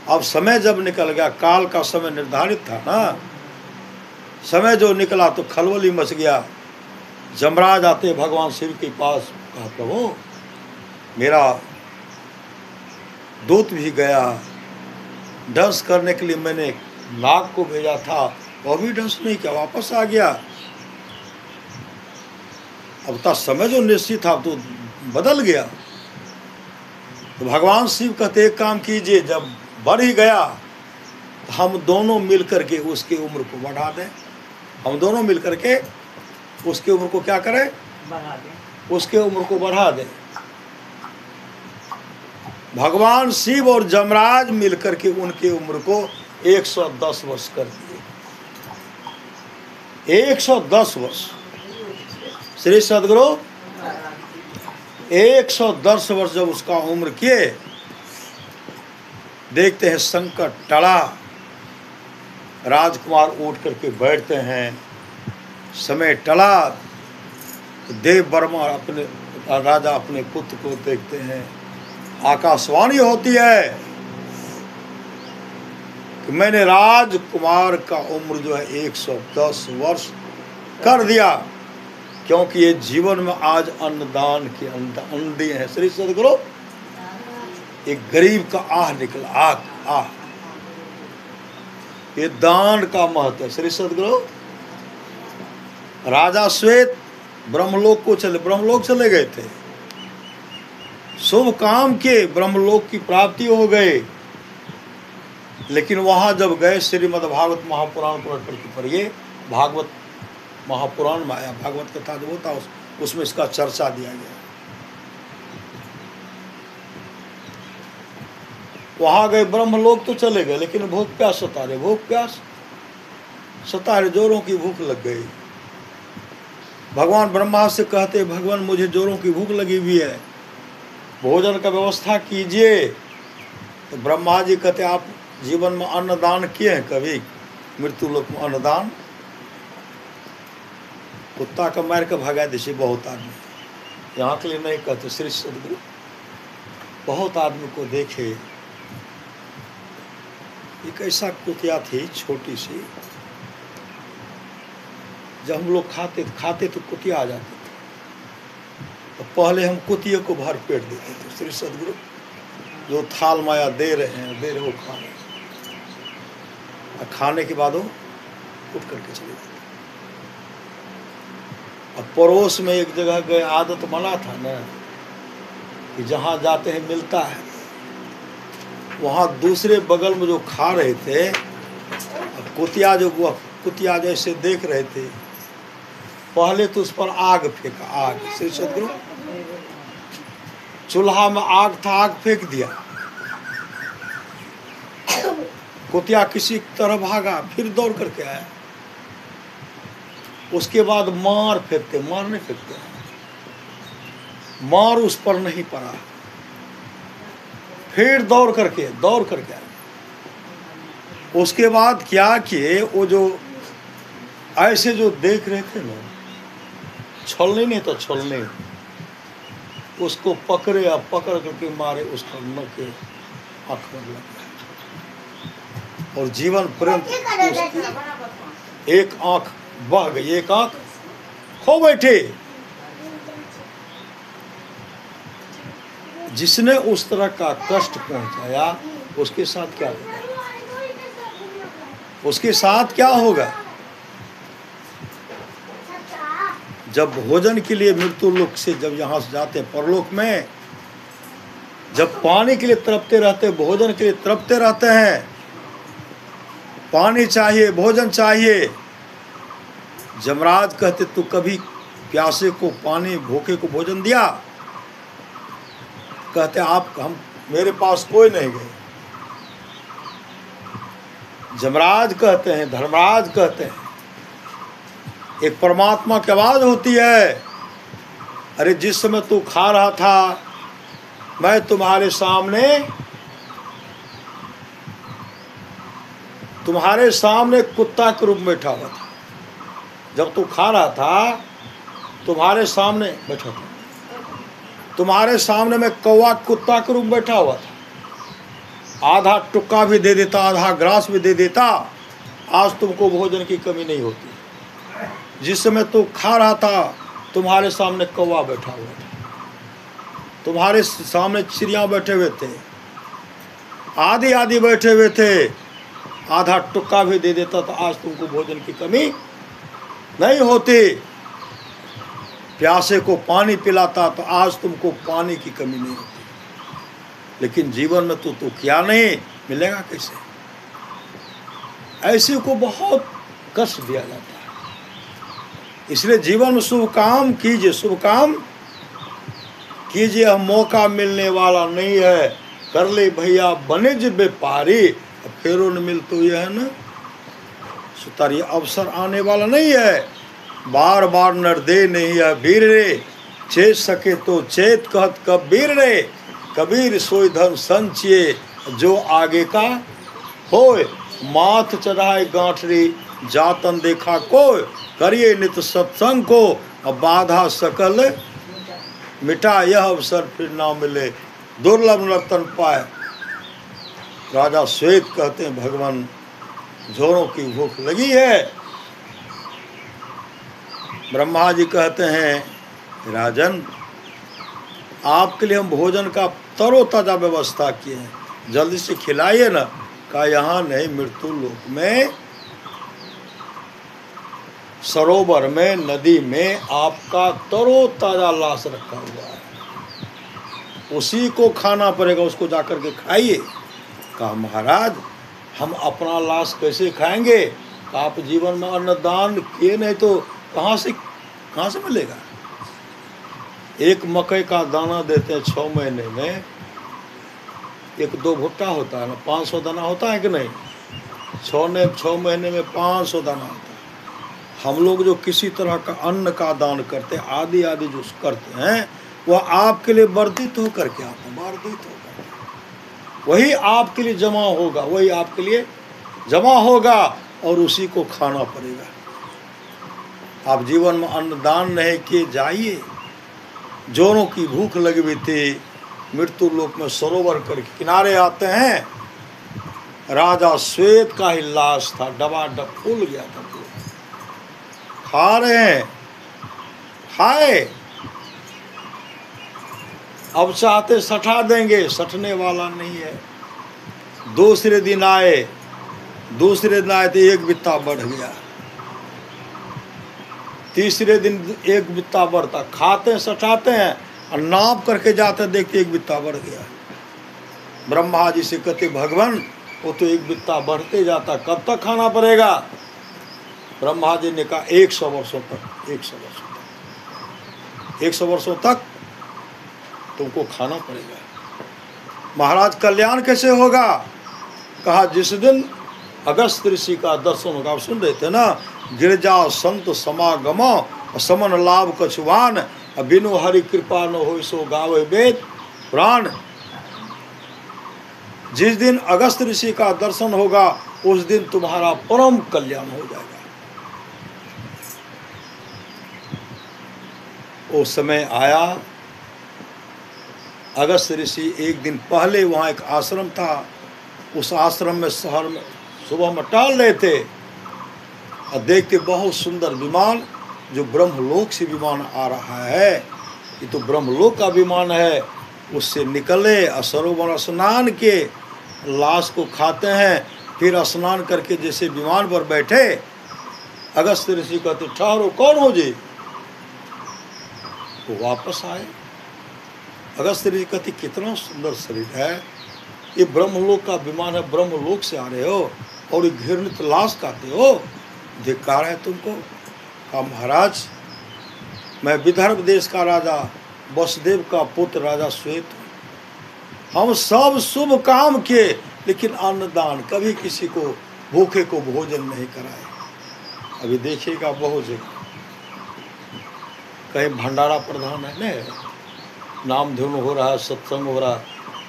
अब समय जब निकल गया, काल का समय निर्धारित था ना, समय जो निकला तो खलबली मच गया। जमराज आते भगवान शिव के पास, कहा प्रभु मेरा दूत भी गया, डांस करने के लिए मैंने नाग को भेजा था, वो भी डांस नहीं किया, वापस आ गया। अब तक समय जो निश्चित था तो बदल गया। तो भगवान शिव कहते एक काम कीजिए, जब बढ़ ही गया तो हम दोनों मिलकर के उसकी उम्र को बढ़ा दें। हम दोनों मिलकर के उसकी उम्र को क्या करें, बढ़ा दें, उसके उम्र को बढ़ा दें। भगवान शिव और जमराज मिलकर के उनकी उम्र को 110 वर्ष कर दिए। 110 वर्ष। श्री सद्गुरु 110 वर्ष जब उसका उम्र किए, देखते हैं संकट टला, राजकुमार उठ करके बैठते हैं। समय टला तो देव वर्मा अपने राजा अपने पुत्र को देखते हैं। आकाशवाणी होती है कि मैंने राजकुमार का उम्र जो है 110 वर्ष कर दिया, क्योंकि ये जीवन में आज अन्नदान के अन्न दिए हैं। श्री सद्गुरु एक गरीब का आह निकला, आह ये दान का महत्व है। श्री सद्गुरु राजा श्वेत ब्रह्मलोक चले गए थे, शुभ काम के ब्रह्मलोक की प्राप्ति हो गए, लेकिन वहां जब गए श्रीमद् भागवत महापुराण पढ़िए। भागवत महापुराण में आया, भागवत कथा जो होता उसमें इसका चर्चा दिया गया। वहां गए, ब्रह्मलोक तो चले गए, लेकिन भूख प्यास सता रहे, भूख प्यास सता रहे, जोरों की भूख लग गई। भगवान ब्रह्मा से कहते भगवान मुझे जोरों की भूख लगी हुई है, भोजन का व्यवस्था कीजिए। तो ब्रह्मा जी कहते आप जीवन में अन्नदान किए हैं कभी, मृत्यु लोक में अन्नदान? कुत्ता का मार के भगा दीजिए बहुत आदमी। यहाँ के लिए नहीं कहते। श्री सदगुरु बहुत आदमी को देखे, एक ऐसा कुतिया थी छोटी सी, जब हम लोग खाते तो कुतिया आ जाते थे, तो पहले हम कुतिये को भर पेट देते थे। श्री सदगुरु जो थाल माया दे रहे हैं वो खा रहे हैं, और खाने के बाद वो उठ करके चले जाते। और पड़ोस में एक जगह गए, आदत बना था ना कि जहाँ जाते हैं मिलता है, वहाँ दूसरे बगल में जो खा रहे थे, कुतिया जैसे देख रहे थे, पहले तो उस पर आग फेंका। आग, श्री सदगुरु चूल्हा में आग था, आग फेंक दिया। कुतिया किसी तरह भागा, फिर दौड़ करके आया। उसके बाद मार नहीं फेंकते, मार उस पर नहीं पड़ा, फिर दौड़ करके आया। उसके बाद क्या किए, वो जो ऐसे जो देख रहे थे ना, छलने नहीं तो छलने, उसको पकड़े या पकड़ करके मारे, उसका न के आँख में लग गया, और जीवन पर्यंत एक आँख बह गई, एक आँख खो बैठे। जिसने उस तरह का कष्ट पहुंचाया, उसके साथ क्या होगा? उसके साथ क्या होगा? जब भोजन के लिए मृत्यु लोक से जब यहाँ से जाते हैं परलोक में, जब पानी के लिए तड़पते रहते, भोजन के लिए तड़पते रहते हैं, पानी चाहिए, भोजन चाहिए। जमराज कहते तू कभी प्यासे को पानी, भूखे को भोजन दिया? कहते हम मेरे पास कोई नहीं गए। जमराज कहते हैं, धर्मराज कहते हैं, एक परमात्मा की आवाज होती है, अरे जिस समय तू खा रहा था, मैं तुम्हारे सामने कुत्ता के रूप में बैठा हुआ था। जब तू खा रहा था, तुम्हारे सामने बैठा था, तुम्हारे सामने मैं कौवा कुत्ता के रूप में बैठा हुआ था। आधा टुक्का भी दे देता, आधा ग्रास भी दे देता, आज तुमको भोजन की कमी नहीं होती। जिस समय तू खा रहा था, तुम्हारे सामने कौवा बैठा हुआ था, तुम्हारे सामने चिड़िया बैठे हुए थे, आदि बैठे हुए थे, आधा टुक्का भी दे देता, तो आज तुमको भोजन की कमी नहीं होती। प्यासे को पानी पिलाता, तो आज तुमको पानी की कमी नहीं होती। लेकिन जीवन में तो क्या नहीं मिलेगा, कैसे? ऐसे को बहुत कष्ट दिया जाता है। इसलिए जीवन में शुभ काम कीजिए, शुभ काम कीजिए। हम मौका मिलने वाला नहीं है, कर ले भैया बनिज व्यापारी, फिर न मिल तो यह है ना सुतार, ये अवसर आने वाला नहीं है। बार बार नर दे नहीं है वीर रे, चेत सके तो चेत कहत कबीर रे। कबीर सोई धन संचिए, जो आगे का होए। माथ चढ़ाए गांठरी, जातन देखा कोय। करिए नित सत्संग को, अब बाधा सकल मिटा। यह अवसर फिर ना मिले, दुर्लभ रतन पाए। राजा श्वेत कहते हैं, भगवान झोरों की भूख लगी है। ब्रह्मा जी कहते हैं, राजन आपके लिए हम भोजन का तरोताजा व्यवस्था किए हैं, जल्दी से खिलाइए ना। कहा यहाँ नहीं, मृत्यु लोक में सरोवर में, नदी में आपका तरोताजा लाश रखा हुआ है, उसी को खाना पड़ेगा, उसको जाकर के खाइए। कहा महाराज हम अपना लाश कैसे खाएंगे? आप जीवन में अन्नदान किए नहीं तो कहाँ से मिलेगा? एक मकई का दाना देते हैं 6 महीने में, 1-2 भुट्टा होता है ना, 500 दाना होता है कि नहीं? 6 महीने में 500 दाना होता है। हम लोग जो किसी तरह का अन्न का दान करते हैं, आदि जो करते हैं, वह आपके लिए वर्धित होकर के आता है, वर्धित होकर वही आपके लिए जमा होगा, वही आपके लिए जमा होगा, और उसी को खाना पड़ेगा। आप जीवन में अन्नदान नहीं किए, जाइए जोरों की भूख लगी हुई थी, मृत्यु लोक में सरोवर करके किनारे आते हैं। राजा श्वेत का ही लाश था, डबाडब फूल गया था। खा रहे हैं, खाए, अब चाहते सठा देंगे, सठने वाला नहीं है। दूसरे दिन आए तो एक बित्ता बढ़ गया, तीसरे दिन एक बित्ता बढ़ता। खाते हैं, सठाते हैं और नाप करके जाते देखते एक बित्ता बढ़ गया। ब्रह्मा जी से कहते भगवान वो तो एक बित्ता बढ़ते जाता, कब तक खाना पड़ेगा? ब्रह्मा जी ने कहा 100 वर्षों तक, 100 वर्षों तक तुमको खाना पड़ेगा। महाराज कल्याण कैसे होगा? कहा जिस दिन अगस्त ऋषि का दर्शन होगा। आप सुन रहे थे ना, गिरजा संत समागम समन लाभ कछुआन, बिनु हरि कृपा न हो सो गावे वेद पुराण। जिस दिन अगस्त ऋषि का दर्शन होगा उस दिन तुम्हारा परम कल्याण हो जाएगा। वो समय आया, अगस्त ऋषि एक दिन पहले वहाँ एक आश्रम था, उस आश्रम में शहर में सुबह में टहल रहे थे और देखते बहुत सुंदर विमान, जो ब्रह्मलोक से विमान आ रहा है। ये तो ब्रह्मलोक का विमान है। उससे निकले, सरोवर स्नान के, लाश को खाते हैं, फिर स्नान करके जैसे विमान पर बैठे, अगस्त ऋषि कहते ठहरो, कौन हो जी? वो वापस आए। अगस्त ऋषि कहते कितना सुंदर शरीर है, ये ब्रह्मलोक का विमान है, ब्रह्मलोक से आ रहे हो और ये घृणित लाश खाते हो, धिक्कार है तुमको। कहा महाराज मैं विदर्भ देश का राजा वसुदेव का पुत्र राजा श्वेत हूँ। हम सब शुभ काम किए लेकिन अन्नदान, कभी किसी को भूखे को भोजन नहीं कराए। अभी देखिएगा बहुत जगह कहीं भंडारा प्रधान है न, नाम धुन हो रहा है, सत्संग हो रहा,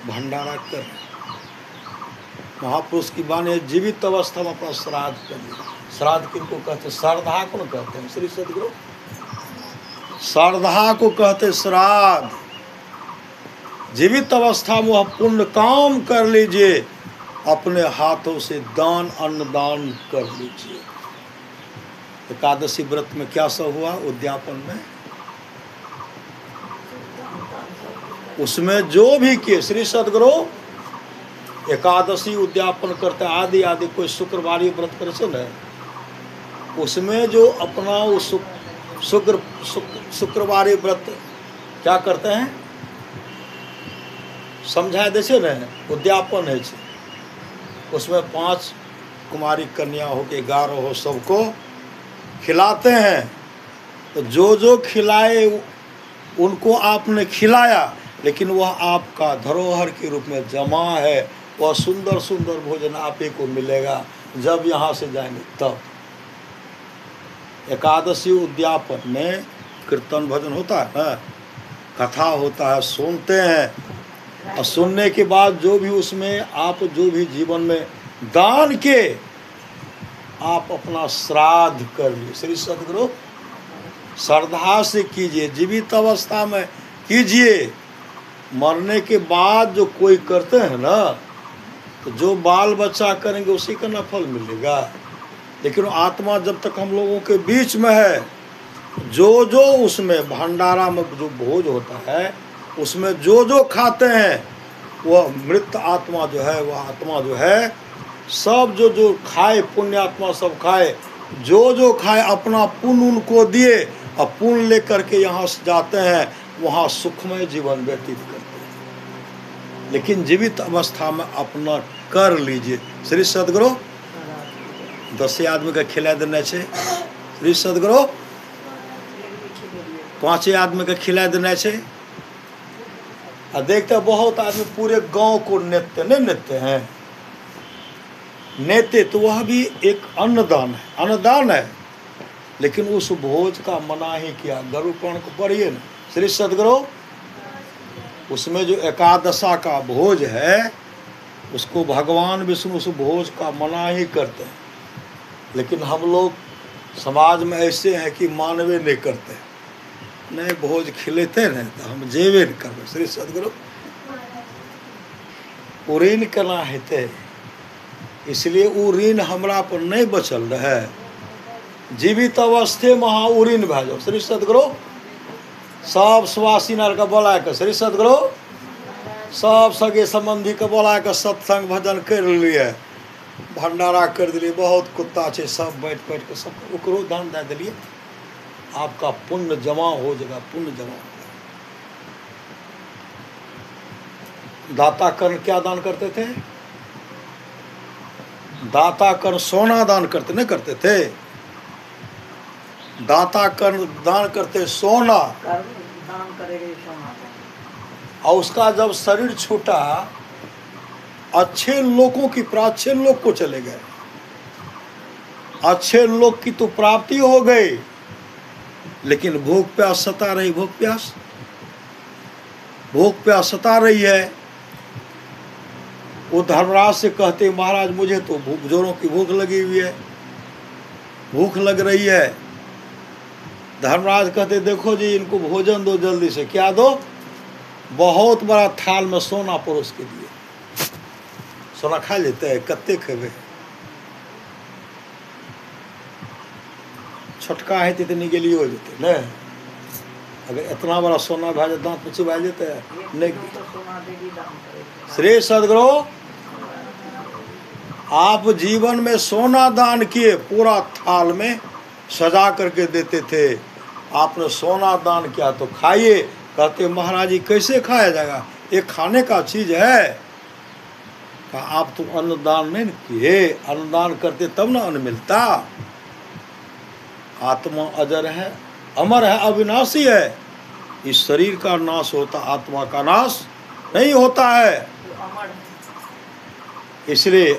भंडारा कर। महापुरुष की वाणी जीवित अवस्था में अपना श्राद्ध करिए। श्राद्ध किनको कहते हैं? श्रद्धा को कहते हैं श्री सदगुरु, श्रद्धा को कहते श्राद्ध। जीवित अवस्था में वह पुण्य काम कर लीजिए, अपने हाथों से दान अन्नदान कर लीजिए। एकादशी व्रत में क्या सब हुआ? उद्यापन में उसमें जो भी किए श्री सदगुरु एकादशी उद्यापन करते आदि आदि, कोई शुक्रवारी व्रत करे से न, उसमें जो अपना वो शुक्रवारी व्रत क्या करते हैं समझा दे से न, उद्यापन है। उसमें 5 कुमारी कन्या हो के 11 हो, सबको खिलाते हैं। तो जो जो खिलाए उनको आपने खिलाया, लेकिन वह आपका धरोहर के रूप में जमा है। वह सुंदर सुंदर भोजन आप ही को मिलेगा जब यहाँ से जाएंगे तब। एकादशी उद्यापन में कीर्तन भजन होता है ना, कथा होता है, सुनते हैं और सुनने के बाद जो भी उसमें आप जो भी जीवन में दान के आप अपना श्राद्ध कर लीजिए। श्री सदगुरु श्रद्धा से कीजिए, जीवित अवस्था में कीजिए। मरने के बाद जो कोई करते हैं ना, तो जो बाल बच्चा करेंगे उसी का ना फल मिलेगा। लेकिन आत्मा जब तक हम लोगों के बीच में है, जो जो उसमें भंडारा में जो भोज होता है उसमें जो जो खाते हैं, वह मृत आत्मा जो है, वह आत्मा जो है सब जो जो खाए, पुण्य आत्मा सब खाए, जो जो खाए अपना पुण्य उनको दिए और पुण्य लेकर के यहाँ से जाते हैं, वहाँ सुखमय जीवन व्यतीत करते हैं। लेकिन जीवित अवस्था में अपना कर लीजिए। श्री सदगुरु 10 आदमी का खिला देना चाहिए। श्री सदगुरु 5 आदमी का खिला देना चाहिए। और देखते बहुत आदमी पूरे गांव को नेते हैं, नेते तो वह भी एक अन्नदान है, अन्नदान है। लेकिन उस भोज का मना ही किया। गरुड़ पुराण को पढ़िए ना श्री सदगुरु, उसमें जो एकादशा का भोज है उसको भगवान विष्णु उस भोज का मना ही करते हैं। लेकिन हम लोग समाज में ऐसे हैं कि मानवे नहीं करते, नहीं भोज खिलेते रहे तो हम जेबे न करबे। श्री सदगुरु वो ऋण केना हेतै, इसलिए वो ऋण हमरा पर नहीं बचल रहे। जीवित अवस्थे में अहाँ उ ऋण भए जाओ। श्री सदगुरु सब सुवासिन आरके बोला के, श्री सदगुरु सब सगे संबंधी के बोला के सत्संग भजन कर लिए, भंडारा कर दिलिए। बहुत कुत्ता छै, सब बैठ बैठ के सब ओकरो दान दे दिलिए। आपका पुण्य जमा हो जाएगा, पुण्य जमा हो जाएगा। दाता कर्ण क्या दान करते थे? दाता कर्ण सोना दान करते नहीं करते थे? दाता कर्ण दान करते सोना, दान करेंगे सोना। और उसका जब शरीर छूटा अच्छे लोगों की अच्छे लोग को चले गए, अच्छे लोग की तो प्राप्ति हो गई, लेकिन भूख प्यास सता रही, भूख प्यास सता रही है। वो धर्मराज से कहते महाराज मुझे तो जोरों की भूख लगी हुई है, भूख लग रही है। धर्मराज कहते देखो जी इनको भोजन दो जल्दी से। क्या दो? बहुत बड़ा थाल में सोना परोस के दिए। सोना खा लेते हैं, कत्ते खेबे? छोटका है तो निगेलियो हो जाते न। अगर इतना बड़ा सोना भा जाए दांत पुछी भा जाते नहीं। श्री सदगुरु आप जीवन में सोना दान किए, पूरा थाल में सजा करके देते थे। आपने सोना दान किया तो खाइए। कहते महाराज जी कैसे खाया जाएगा, ये खाने का चीज है। कहा आप तो अन्नदान नहीं किए, अन्नदान करते तब ना अन्न मिलता। आत्मा अजर है, अमर है, अविनाशी है। इस शरीर का नाश होता, आत्मा का नाश नहीं होता है। इसलिए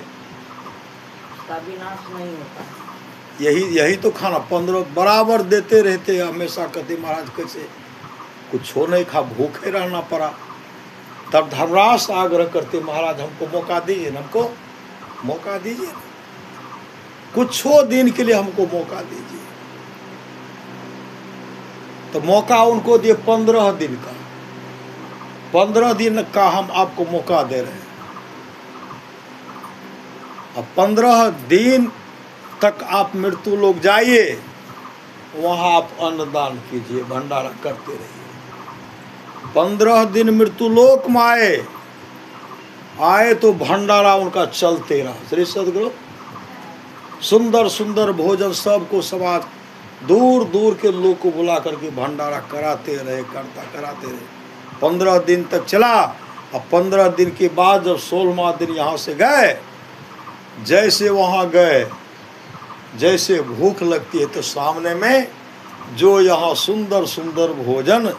विनाश नहीं होता। यही तो खाना 15 बराबर देते रहते। हमेशा कहते महाराज कैसे कुछ हो नहीं खा, भूखे रहना पड़ा। तब धर्मराज आग्रह करते महाराज हमको मौका दीजिए, हमको मौका दीजिए, कुछ दिन के लिए हमको मौका दीजिए। तो मौका उनको दिए 15 दिन का। 15 दिन का हम आपको मौका दे रहे हैं। अब 15 दिन तक आप मृत्यु लोग जाइए, वहां आप अन्नदान कीजिए, भंडारा करते रहिए। 15 दिन मृत्यु लोक में आए तो भंडारा उनका चलते रहा। श्री सदगुरु सुंदर सुंदर भोजन सबको समाज दूर दूर के लोग को बुला करके भंडारा कराते रहे, कराते रहे। 15 दिन तक चला। अब 15 दिन के बाद जब 16वां दिन यहाँ से गए, जैसे वहाँ गए, जैसे भूख लगती है तो सामने में जो यहाँ सुंदर सुंदर भोजन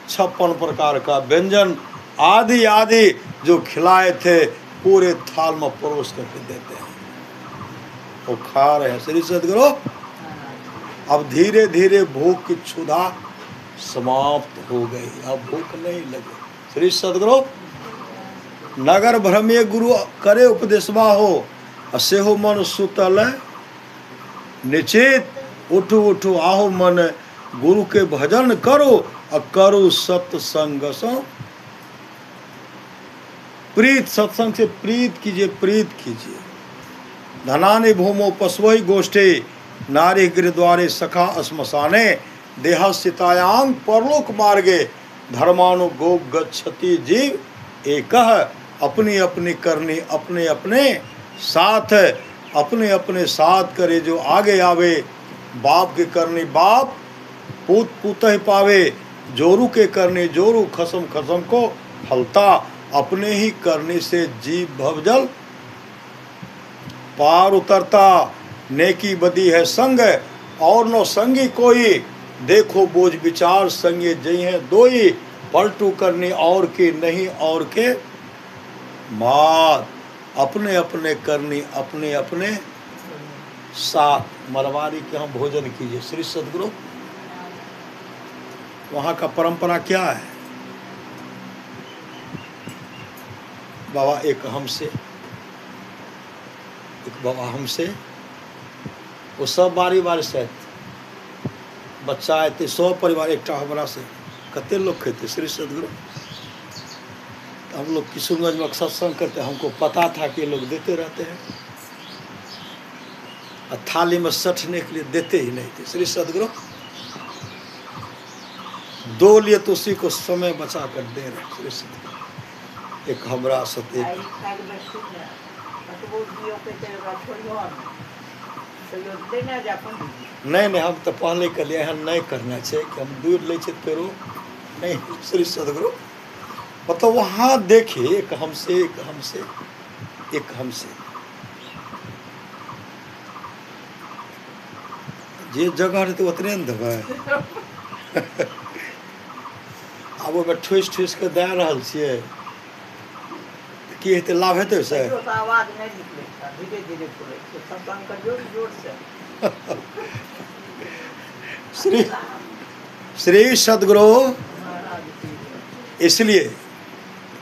56 प्रकार का व्यंजन आदि आदि जो खिलाए थे, पूरे थाल में परोस करके देते हैं, वो खा रहे हैं। श्री सदगुरु अब धीरे धीरे भूख की क्षुधा समाप्त हो गई, अब भूख नहीं लगी। श्री सदगुरु नगर भ्रमे गुरु करे उपदेशवा हो, असे हो मन सुतल निश्चित, उठो उठो आओ मन गुरु के भजन करो, और करो सत्संग सो प्रीत। सत्संग से प्रीत कीजिए, प्रीत कीजिए। धनानि भूमो पशवई गोष्ठे, नारी गृहद्वारे सखा श्मशाने, देहस्थितायांग परलोक मार्गे, धर्मानु गोप गच्छति जीव एकह। अपनी अपनी करनी अपने अपने साथ, अपने अपने साथ करे जो आगे आवे। बाप के करनी बाप, पूत पूतह पावे, जोरू के करनी जोरू, खसम खसम को फलता। अपने ही करने से जीव भवजल पार उतरता। नेकी बदी है संग और नो संगी कोई, देखो बोझ विचार संगे जई है दोई। पलटू करनी और के नहीं और के मात, अपने अपने करनी अपने अपने साथ। मरवारी के यहाँ भोजन कीजिए। श्री सदगुरु वहाँ का परंपरा क्या है? बाबा एक हमसे, एक बाबा हमसे, वो सब बारी बारी से बच्चा आते 100 परिवार एक हमरा से कते लोग खेते श्री सदगुरु। हम लोग किशुनगंज में सत्संग करते, हमको पता था कि ये लोग देते रहते हैं, और थाली में सटने के लिए देते ही नहीं थे श्री सदगुरु। 2 लिए तो उसी को समय बचा कर दे रहे श्री सदगुरु। एक हमरा सत्य नहीं, हम तो पहले के लिए एहन नहीं करना चाहिए कि हम दूर ले फेरो नहीं श्री सदगुरु। मतलब वहाँ देखे एक हमसे एक हमसे एक हमसे, जे जगह रहते उतने न देबै। आब ओहिमे ठूस ठूस के दे रहल छियै, की हेतै, लाभ हेतै से? आवाज नहीं निकले, धीरे धीरे बोले सत्संग कर जोर से। श्री सदगुरु। इसलिए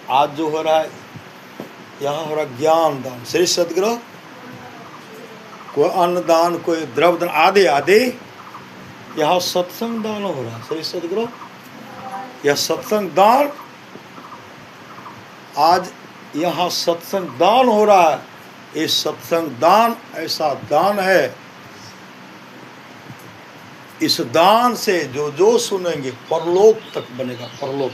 आज जो हो रहा है, यहाँ हो रहा ज्ञान दान श्री सदगुरु, कोई अन्न दान, कोई द्रव्य दान आदि आदि। यहाँ सत्संग दान हो रहा है श्री सदगुरु। यह सत्संग दान, आज यहाँ सत्संग दान हो रहा है। ये सत्संग दान ऐसा दान है, इस दान से जो जो सुनेंगे परलोक तक बनेगा। परलोक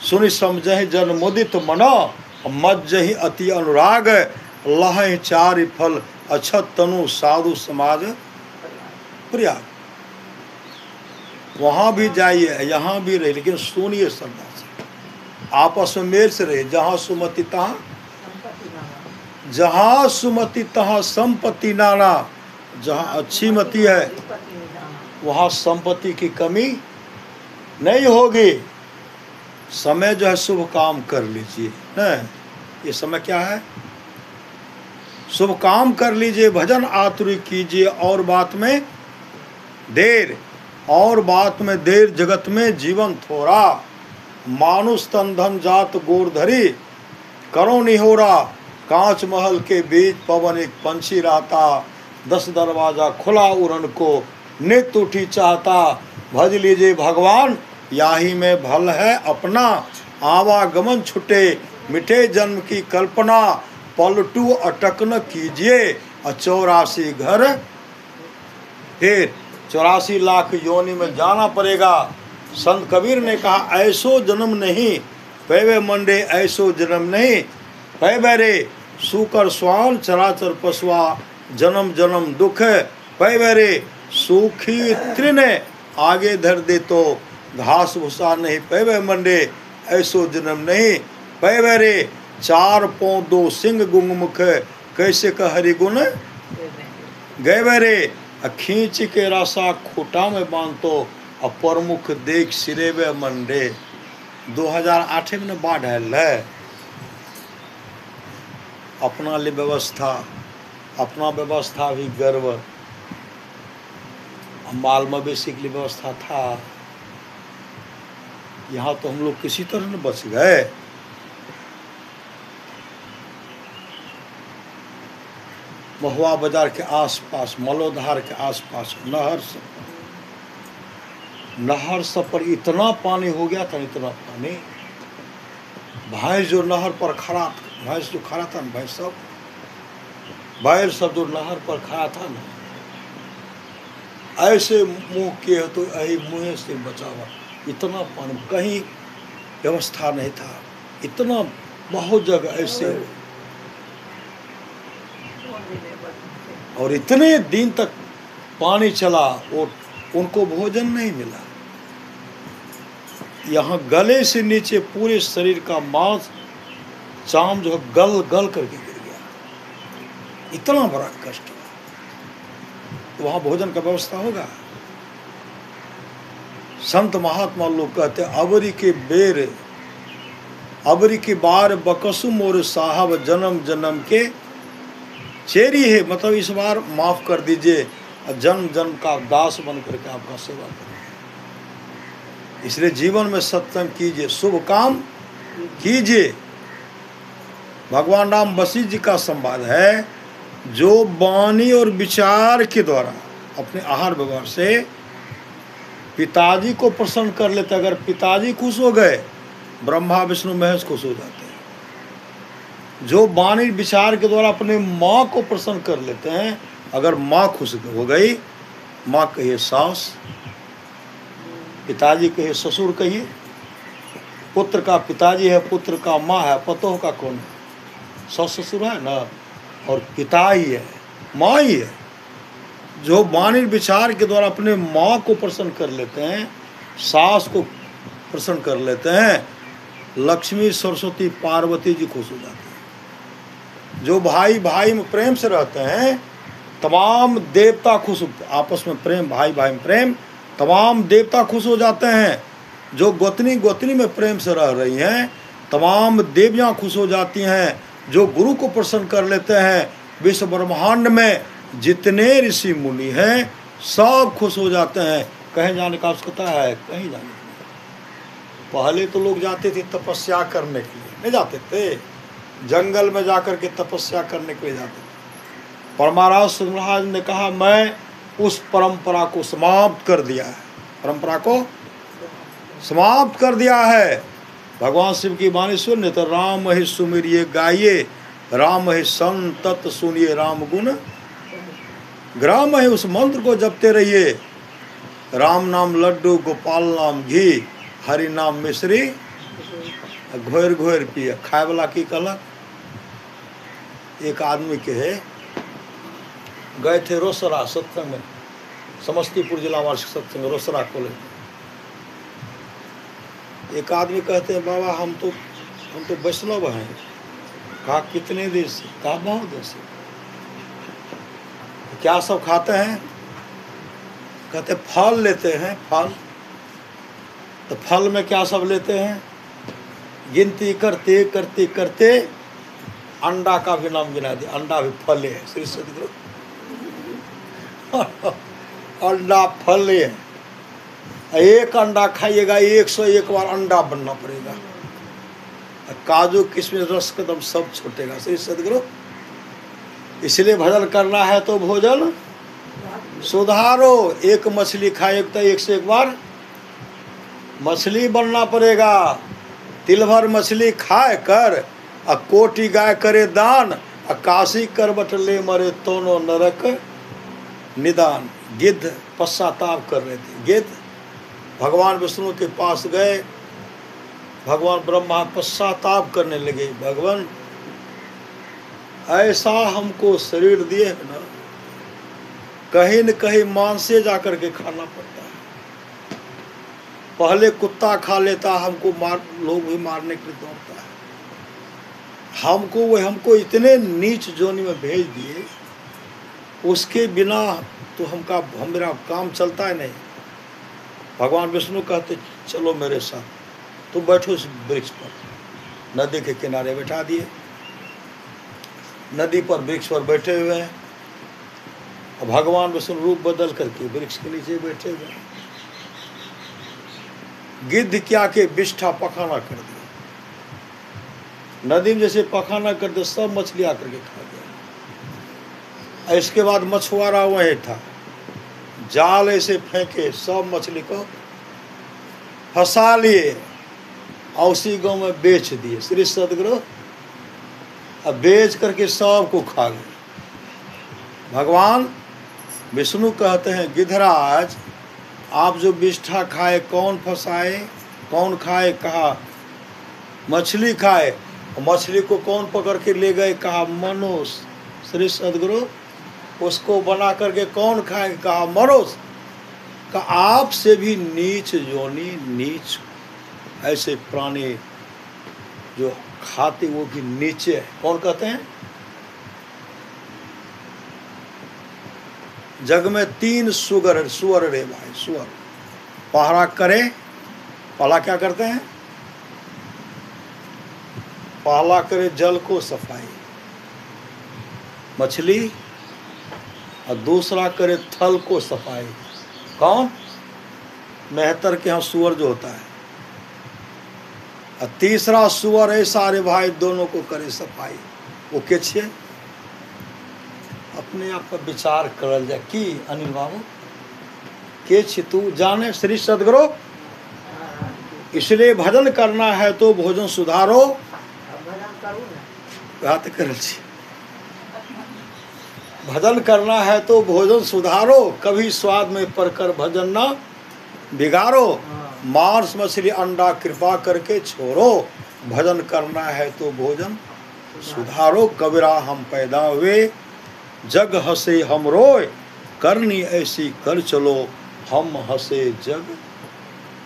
सुनि समझहि जन मुदित मना, मज्जहि अति अनुराग, लहहि चारि फल अछत तनु साधु समाज प्रयाग। वहाँ भी जाइए, यहाँ भी रहे, लेकिन सुनिए श्रद्धा से, आपस में मेल से रहे। जहाँ सुमति तहाँ संपत्ति नाना। जहाँ अच्छी मति है वहाँ संपत्ति की कमी नहीं होगी। समय जो है शुभ काम कर लीजिए, नहीं, ये समय क्या है? शुभ काम कर लीजिए, भजन आतुरी कीजिए, और बात में देर, और बात में देर जगत में जीवन थोड़ा। मानुष तन धन जात गोर धरी, करो निहोरा, कांच महल के बीच पवन एक पंछी रहता। 10 दरवाजा खुला उड़न को, नित्य उठी चाहता। भज लीजिए भगवान, याही में भल है अपना। आवागमन छुटे, मिटे जन्म की कल्पना। पलटू अटक न कीजिए, 84 घर फिर 84 लाख योनि में जाना पड़ेगा। संत कबीर ने कहा, ऐसो जन्म नहीं पैवे मंडे, ऐसो जन्म नहीं पैवे रे। सुकर स्वान चराचर पशुआ, जन्म जन्म दुख पैवे रे। सूखी तृण आगे धर दे तो, घास भूसा नहीं पैवे मंडे, ऐसो जन्म नहीं पैवे रे। 4 पाँव 2 सिंह गुंग मुख, कैसे का हरि गुण गए रे। खींच के रासा खूटा में बांधतो, अपर मुख देख सिरेवे मंडे। 2008 में बाढ़ आयल है। अपना लिए व्यवस्था, अपना व्यवस्था भी गर्व। माल मवेशी के लिए व्यवस्था था। यहाँ तो हम लोग किसी तरह न बच गए। महुआ बाजार के आसपास, मलोधार के आसपास नहर सब पर इतना पानी हो गया था, इतना पानी। भैंस जो नहर पर खड़ा, भैंस जो खड़ा था ना, भैंस सब, बैल सब जो नहर पर खड़ा था ना, ऐसे मुंह किए तो यही मुँह से बचावा। इतना पानी, कहीं व्यवस्था नहीं था, इतना बहुत जगह ऐसे। और इतने दिन तक पानी चला और उनको भोजन नहीं मिला। यहाँ गले से नीचे पूरे शरीर का मांस, चाम जो गल गल करके गिर गया। इतना बड़ा कष्ट। तो वहाँ भोजन का व्यवस्था होगा? संत महात्मा लोग कहते, अबरी के बेर, अबरी की बार बकसु मोर साहब, जन्म जन्म के चेरी है। मतलब इस बार माफ कर दीजिए, जन्म जन्म का दास बन करके आपका सेवा करें। इसलिए जीवन में सत्संग कीजिए, शुभ काम कीजिए। भगवान राम वशिष्ठ जी का संवाद है, जो वाणी और विचार के द्वारा अपने आहार व्यवहार से पिताजी को प्रसन्न कर लेते। अगर पिताजी खुश हो गए, ब्रह्मा विष्णु महेश खुश हो जाते हैं। जो वाणी विचार के द्वारा अपने माँ को प्रसन्न कर लेते हैं, अगर माँ खुश हो गई, माँ कहिए सास, पिताजी कहिए ससुर, कहिए पुत्र का पिताजी है, पुत्र का माँ है, पतोह का कौन है? सास ससुर है ना, और पिता ही है, माँ ही है। जो वाणी विचार के द्वारा अपने माँ को प्रसन्न कर लेते हैं, सास को प्रसन्न कर लेते हैं, लक्ष्मी सरस्वती पार्वती जी खुश हो जाते हैं। जो भाई भाई में प्रेम से रहते हैं, तमाम देवता खुश, आपस में प्रेम, भाई भाई में प्रेम, तमाम देवता खुश हो जाते हैं। जो गोतनी गोतनी में प्रेम से रह रही हैं, तमाम देवियाँ खुश हो जाती हैं। जो गुरु को प्रसन्न कर लेते हैं, विश्व ब्रह्मांड में जितने ऋषि मुनि हैं सब खुश हो जाते हैं। कहीं जाने का आवश्यकता है? कहीं जाने की। पहले तो लोग जाते थे तपस्या करने के लिए, नहीं जाते थे, जंगल में जाकर के तपस्या करने के लिए जाते थे। परमाराज महाराज ने कहा मैं उस परंपरा को समाप्त कर दिया है, परंपरा को समाप्त कर दिया है। भगवान शिव की वाणी सुनिए तो राम ही सुमिरिये गाइए, राम ही संतत सुनिए राम गुण ग्राम है। उस मंत्र को जपते रहिए। राम नाम लड्डू, गोपाल नाम घी, हरि नाम मिश्री, घोर घोर पिए। खाए वाला की कहलक? एक आदमी के गए थे रोसड़ा सत्संग में, समस्तीपुर जिला वार्षिक सत्संग रोसड़ा कॉलेज। एक आदमी कहते हैं बाबा हम तो वैष्णव हैं। कहा कितने दिन से? कहा बहुत दिन से। क्या सब खाते हैं? कहते फल लेते हैं। फल तो फल में क्या सब लेते हैं? गिनती करते करते करते अंडा का भी नाम गिना दिया। अंडा भी फल है। श्री सदगुरु अंडा फल है। एक अंडा खाइएगा 101 बार अंडा बनना पड़ेगा। काजू किशमिश रस कदम सब छूटेगा। श्री सदगुरु इसलिए भजन करना है तो भोजन सुधारो। एक मछली खाए तो 101 बार मछली बनना पड़ेगा। तिल भर मछली खाए कर आ कोटि गाय करे दान, आ काशी करवट ले मरे तोनो नरक निदान। गिद्ध पश्चाताप कर रहे थे। गिद्ध भगवान विष्णु के पास गए, भगवान ब्रह्मा पश्चाताप करने लगे। भगवान ऐसा हमको शरीर दिए है ना, कहीं न कहीं मांस से जाकर के खाना पड़ता है। पहले कुत्ता खा लेता, हमको लोग भी मारने के लिए दौड़ता है। हमको इतने नीच जोनी में भेज दिए, उसके बिना तो मेरा काम चलता है नहीं। भगवान विष्णु कहते चलो मेरे साथ, तुम बैठो इस वृक्ष पर। नदी के किनारे बैठा दिए। नदी पर वृक्ष पर बैठे हुए हैं। और भगवान विष्णु रूप बदल करके वृक्ष के नीचे बैठे हुए हैं। गिद्ध क्या के बिष्ठा पखाना कर दिया। नदी में जैसे पखाना कर दिया, सब मछली आकर के खा गया। इसके बाद मछुआरा वहीं था, जाल ऐसे फेंके, सब मछली को फंसा लिए और उसी गांव में बेच दिए। श्री सदगुरु अब बेच करके सबको खा गए। भगवान विष्णु कहते हैं गिद्धराज आप जो बिष्ठा खाए कौन फंसाए, कौन खाए? कहा मछली खाए। मछली को कौन पकड़ के ले गए? कहा मनुष्य। श्री सदगुरु उसको बना करके कौन खाए? कहा मनुष्य। का आपसे भी नीच योनि, नीच ऐसे प्राणी जो खाते वो भी नीचे है। कौन कहते हैं? जग में 3 सुअर रे भाई, सुअर पहरा करे। पहला क्या करते हैं? पहला करे जल को सफाई, मछली, और दूसरा करे थल को सफाई। कौन? मेहतर के यहाँ सुअर जो होता है। और तीसरा सुअर है सारे भाई दोनों को करे सफाई। वो के छे? अब अपने आप पर विचार करल जाए कि अनिल बाबू के छी तू जाने श्री सदगुरु। इसलिए भजन करना है तो भोजन सुधारो। भजन करू ने बात करल छी, भजन करना है तो भोजन सुधारो, कभी स्वाद में पड़कर भजन ना बिगाड़ो। मांस मछली अंडा कृपा करके छोड़ो, भजन करना है तो भोजन सुधारो। कबीरा हम पैदा हुए जग हंसे हम रोए, करनी ऐसी कर चलो हम हंसे जग।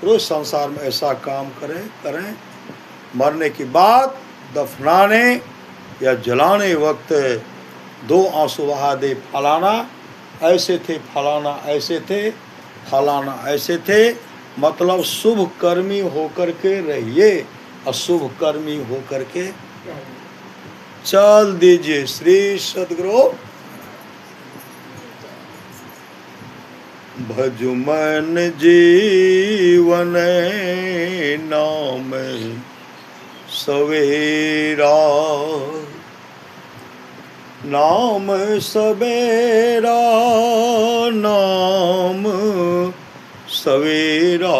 रोज संसार में ऐसा काम करें मरने की बाद दफनाने या जलाने वक्त 2 आंसू बहा दे, फलाना ऐसे थे, फलाना ऐसे थे, फलाना ऐसे थे। मतलब शुभ कर्मी होकर के रहिए, अशुभ कर्मी होकर के चल दीजिए। श्री सदगुरु। भजु मन जीवन नाम सवेरा, नाम सवेरा, नाम सवेरा।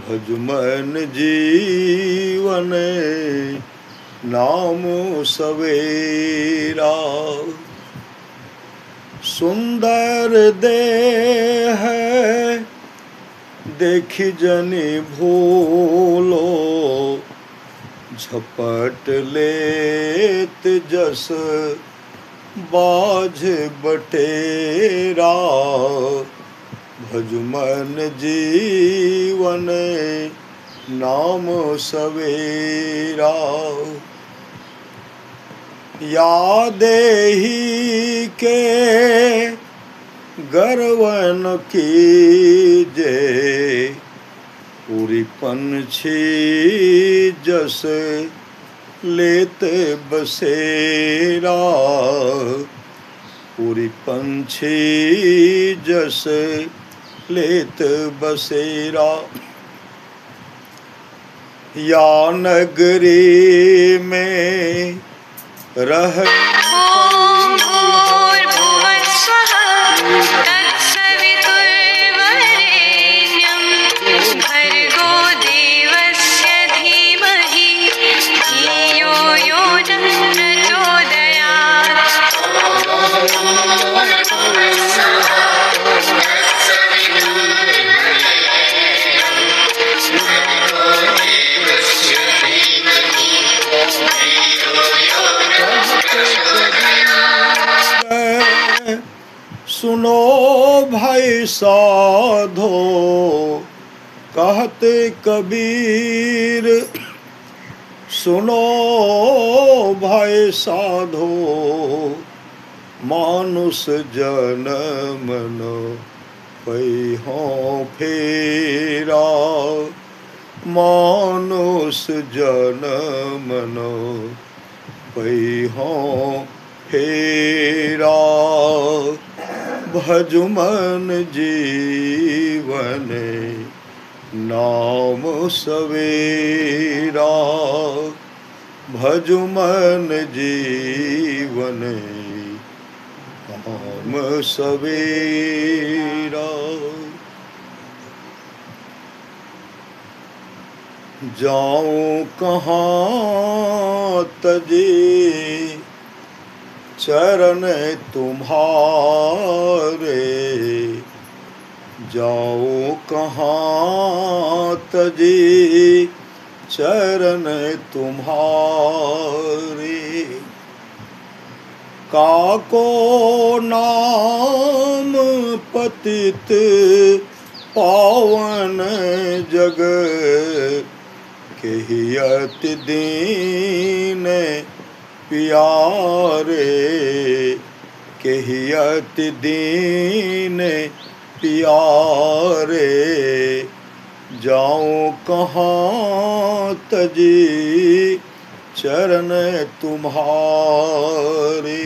भजु मन जीवन नाम सवेरा। सुंदर देह देखी जनि भूलो, झपट लेत जस बाझ बटेरा। भजु मन जीवन नाम सवेरा। या देही के गर्वन कीजे, पूरी पंछी जस लेत बसेरा। पूरी पंछी जस लेत बसेरा। या नगरी में रह सुनो भाई साधो, कहते कबीर। सुनो भाई साधो, मानुष जन्म न पैहों फेरा। मानुष जन्म न पैहों फेरा। भजु मन जीवन नाम सवेरा। भजु मन जीवन नाम सवेरा। जाऊं कहाँ तजी चरण तुम्हारे। जाओ कहाँ तजी चरण तुम्हारे। काको नाम पतित पावन जग, केहि अति दीन प्यारे। केहि अति दीन प्यारे। जाऊं कहाँ तजी चरण तुम्हारे।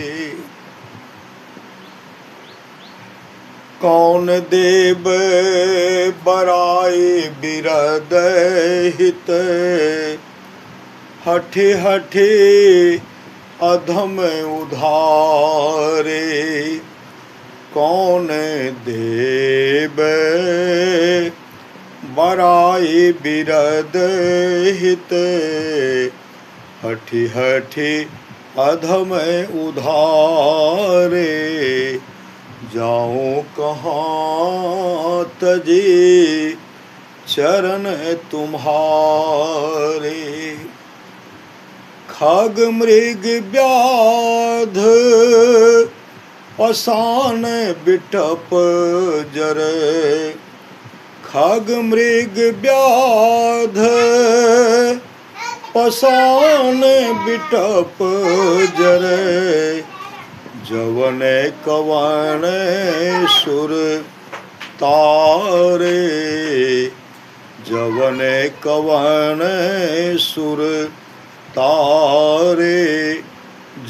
कौन देव बराए बिरद हित, हठे हठे अधम उधारे कौन देबे बराई बिरद हित हठी हठी अधम उधारे जाऊं कहाँ तजी चरण तुम्हारे खग मृग व्याध पसान बिटप जरे खग मृग व्याध पसान बिटप जरे जवन कवन सुर तारे जवन कवन सुर तारे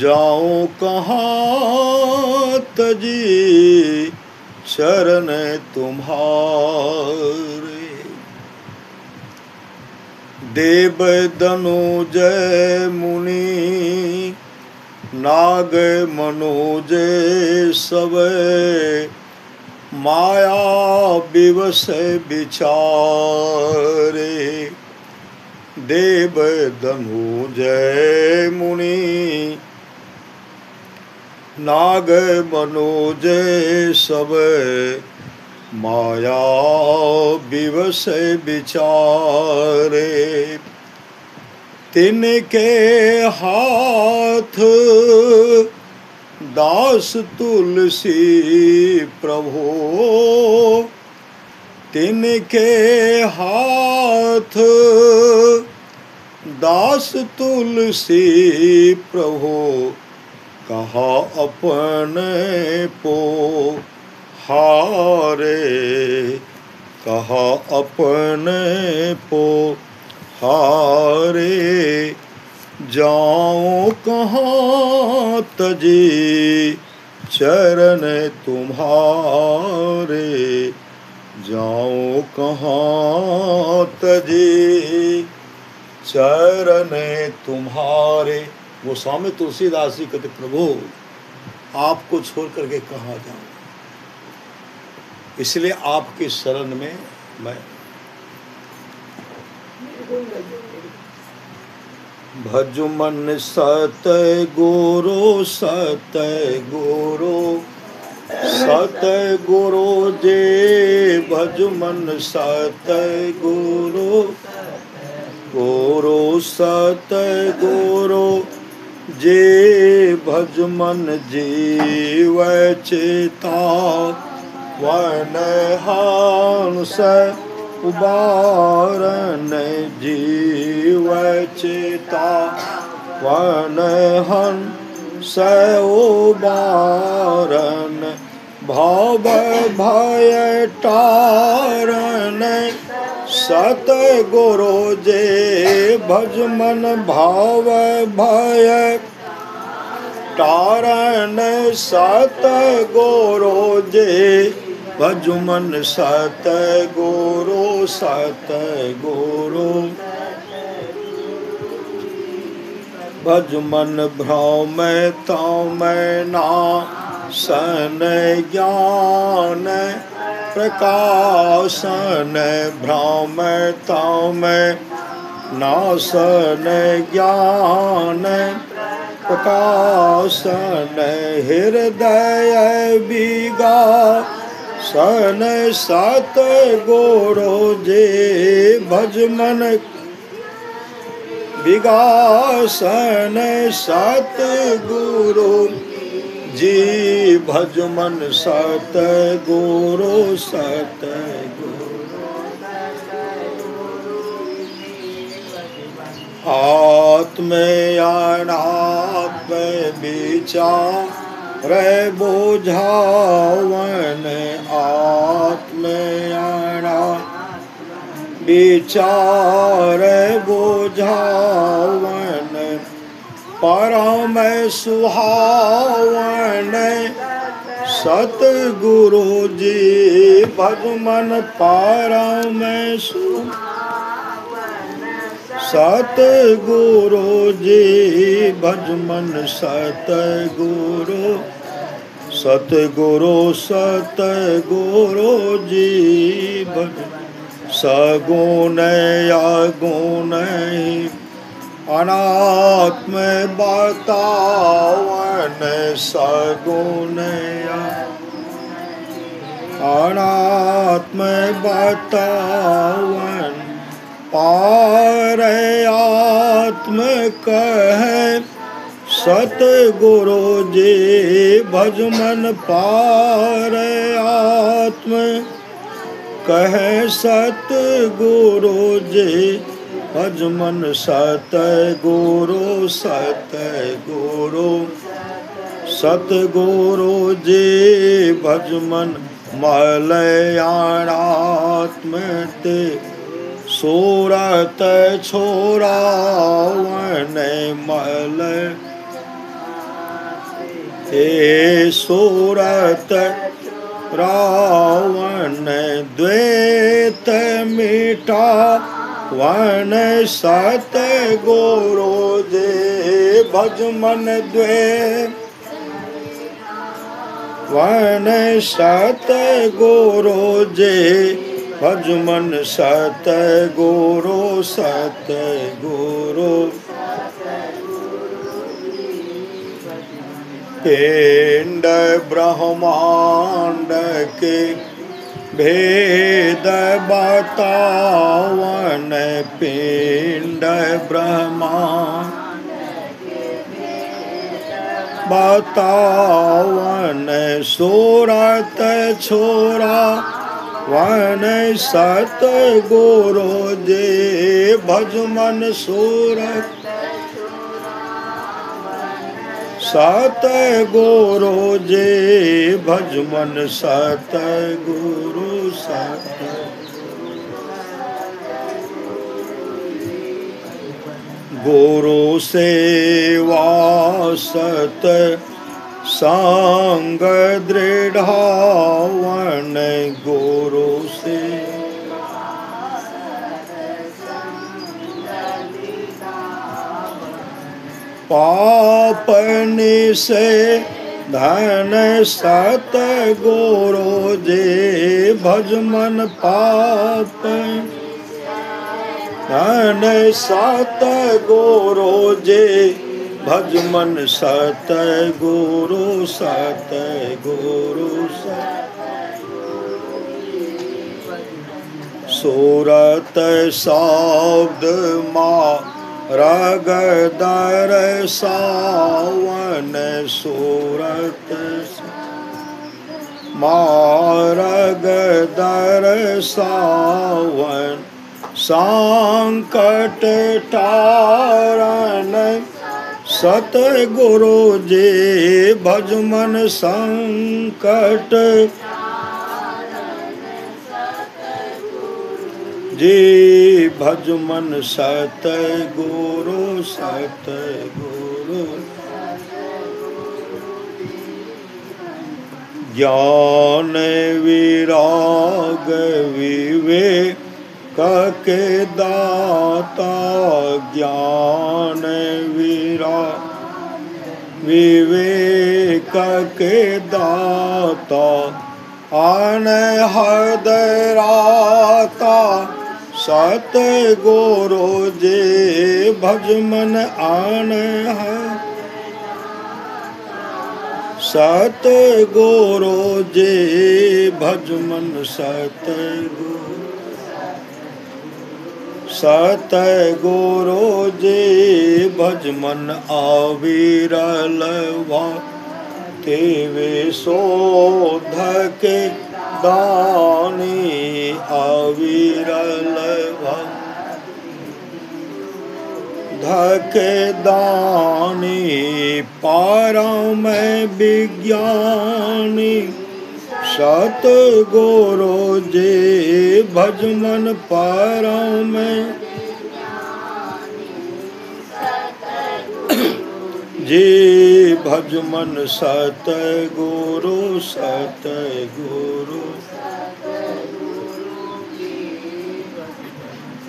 जाऊं कहाँ तजी शरण तुम्हारे देव दनुज मुनि नाग मनोज सब माया विवश विचारे देव दनुज मुनि नाग मनोज सब माया विवश विचारे तिनके हाथ दास तुलसी प्रभो तिनके हाथ दास तुलसी प्रभो कहा अपने पो हारे कहा अपने पो हारे जाऊं कहाँ तजी चरण तुम्हारे जाऊं कहाँ तजी चरण तुम्हारे। गोस्वामी तुलसीदास जी कहते प्रभु आपको छोड़ करके कहाँ जाऊं, इसलिए आपकी शरण में मैं भजु मन सत गुरु सत गुरु सत गुरु जे भजु मन सत गुरु गुरु सत गुरु जे भज मन जीव चेता वन हंस उबारन जीव चेता वन हंस उबारन भाव भय टारन सत गुरु जे भज मन भाव भय टारन सत गुरु जे भज मन सत गुरु भज मन भ्रम तम नासन ज्ञान प्रकाशन भ्रम तम नासन ज्ञान प्रकाशन हृदय विगासन सत गुरु जे भज मन विगासन सत गुरु जी भज मन सत गुरु आत्म अनात्म विचार बुझावन आत्म अनात्म विचार बुझावन परम सुहावन सतगुरु जी भज मन परम सतगुरु जी भज मन सतगुरु सतगुरु सतगुरु जी भज सगुण अगुण अनात्म बतावन सगुण अनात्म बतावन पार आत्म कह सतगुरु जी भज मन पार आत्म कह सतगुरु जी भज मन सतगुरु सतगुरु सतगुरु जी भज मन मलयाणात्म ते सूरत छोरावन मल ते सूरत रावण द्वैत मिटा वन सतगुरु जी भज मन द्वैत वन सतगुरु जी भज मन सतगुरु सतगुरु पिंड ब्रह्मांड के भेद बतावन पिंड ब्रह्मांड बतावन सूरत छोरा वन सतगुरु जी भज मन सूरत सतगुरु जी भज मन सतगुरु गुरु सेवा सत संग दृढ़ावन गुरु से पापनि से धन सतगुरु जी भज मन पाप धन सतगुरु जी भज मन सतगुरु सतगुरु सूरत शब्द माँ रगदर सावन सूरत मारगदर सावन संकट तारण सतगुरु जी भज मन संकट जी भज मन सतगुरु सतगुरु ज्ञान विराग विवेक के दाता ज्ञान विराग विवेक के दाता अनहद राता सतगुरु जी भज मन अनहद सतगुरु जी भज मन सतगुरु जी भज मन अविरल तेवे शोध के दानी अविरल धके दानी पारम विज्ञानी सतगुरु जी भज मन पारम जी भज मन सतगुरु सतगुरु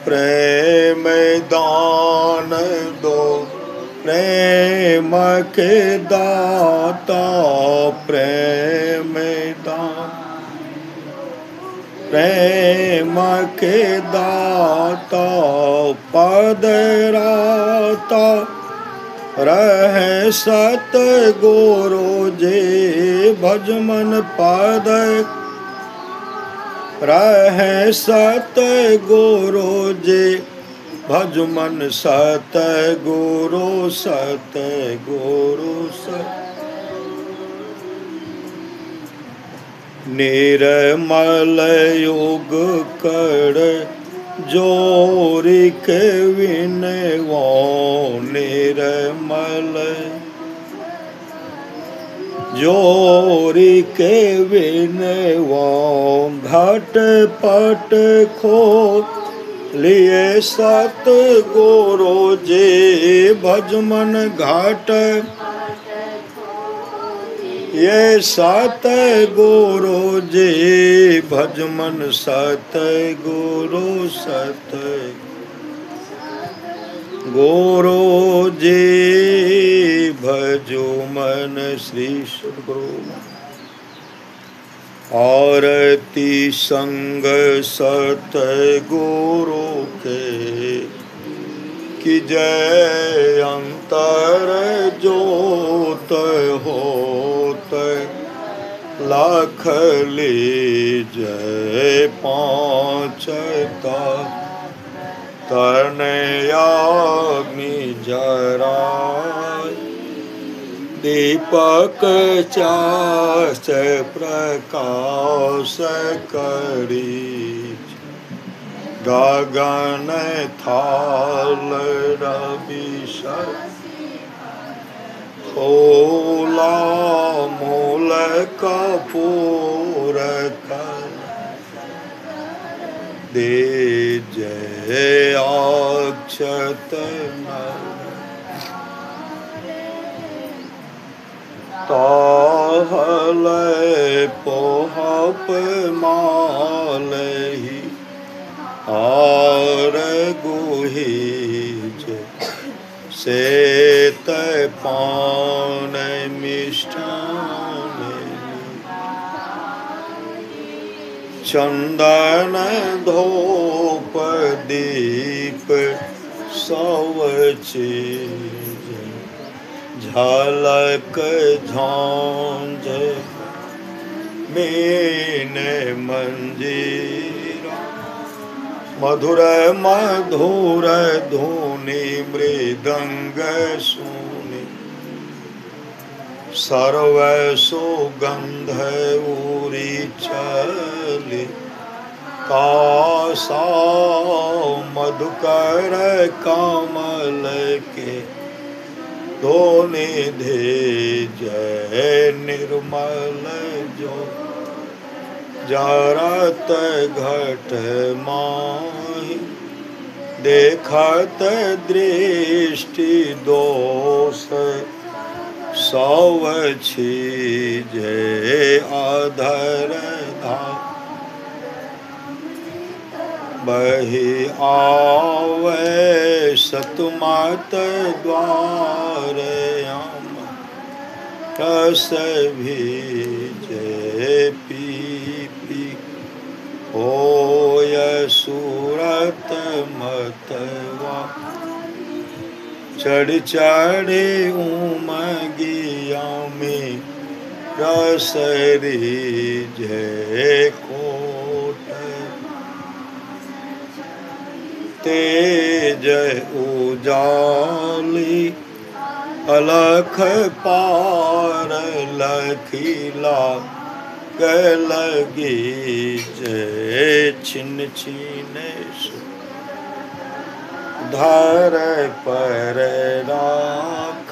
प्रेम दान दो, प्रेम के दाता प्रेम दान, प्रेम के दाता पदराता रहे सतगुरु जी भजमन पद रहे सतगुरु जी भजमन सतगुरु सतगुरु निर्मल योग कर जोरी के विनवो, निर्मल जोरी के विनवो, घट पट खो लिए सतगुरु जी भजमन घाट, ये सतगुरु जी भजमन सतगुरु सतगुरु जी भजो मन श्री सतगुरु। आरती संग सतगुरु के कि जय अंतर जोत होत लाख लीजय पांचता तनयाग्नि जराय दीपक चास प्रकाश करी गगन थाल रविशर होला मूल कपूर दे जय अक्षत ताहल पोहप मालही आर गुहीज सेत पान मिष्ठान चंदन धूप दीप सब चीज झलक झांझ मीन मंजीरा मधुर मधुर धुनि मृदंग सुनि सर्व सुगंध उरी चली कासा मधुकर कमल के धोने दे जय निर्मल जो जरत घट माहि देखत दृष्टि दोष सव जय अधर धा बहि आवे सतमत द्वार रस भीजे पी होय सूरत मतवा चढ़ चढ़े उमगिया में रसरी जय कोट तेज उजाली अलख पार लखीला लगी जय छिन छिने धर पर राख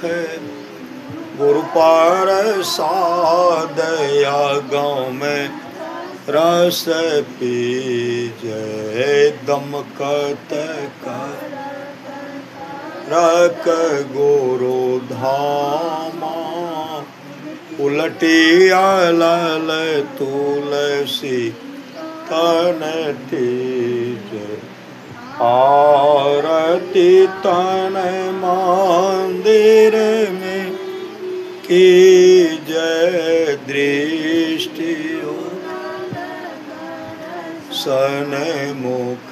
गुरु पार सादया गाँव में रस पी जय दमकत का रक गुरु धामा उलटिया लाल तुलसी तन तेज आरती तन मंदिर में की जय दृष्टि हो, सन्मुख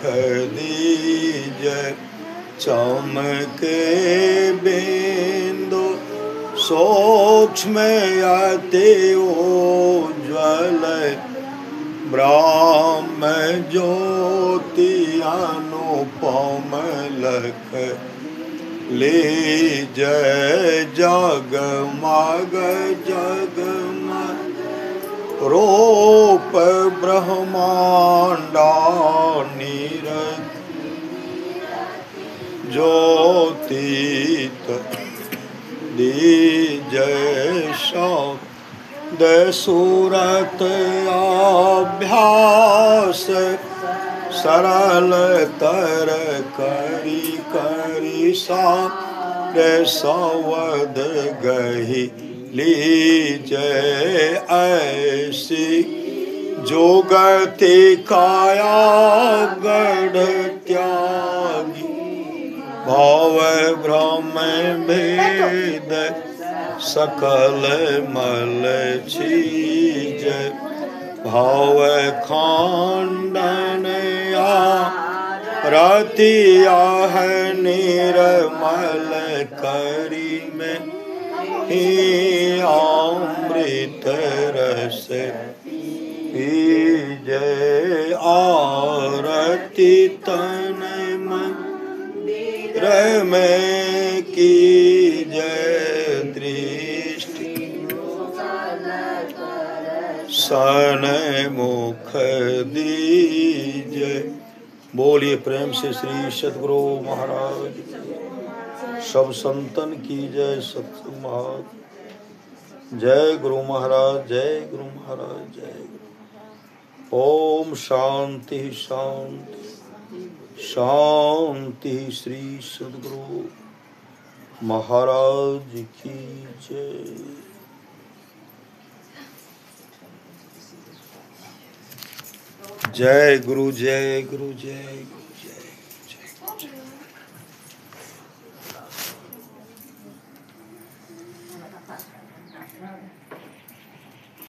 दीजय चमके बिंदु, सूक्ष्म अति उज्ज्वल ब्रह्म ज्योति अनुपम लख, लीजय जगमग जगमग रूप ब्रह्मांडा नीरज, ज्योतित दीजय शब्द सूरत अभ्यास, सरल तर करी करी सवद गही, लीजय ऐसी जोगति काया गढ़ त्यागी, भाव ब्रह्म भेद सकल मल चीज, भाव खंडन रतिया है निर्मल करी में, ही अमृत रस जय आरती तन मंदिर में की जय दृष्टि, सन्मुख दीजय। बोलिए प्रेम से श्री सद्गुरु महाराज, सब संतन की जय, सत्संग महाराज जय, गुरु महाराज जय, गुरु महाराज जय। ओम शांति शांति शांति, श्री सद्गुरु महाराज की जय। जय गुरु, जय गुरु, जय गुरु, जय जय।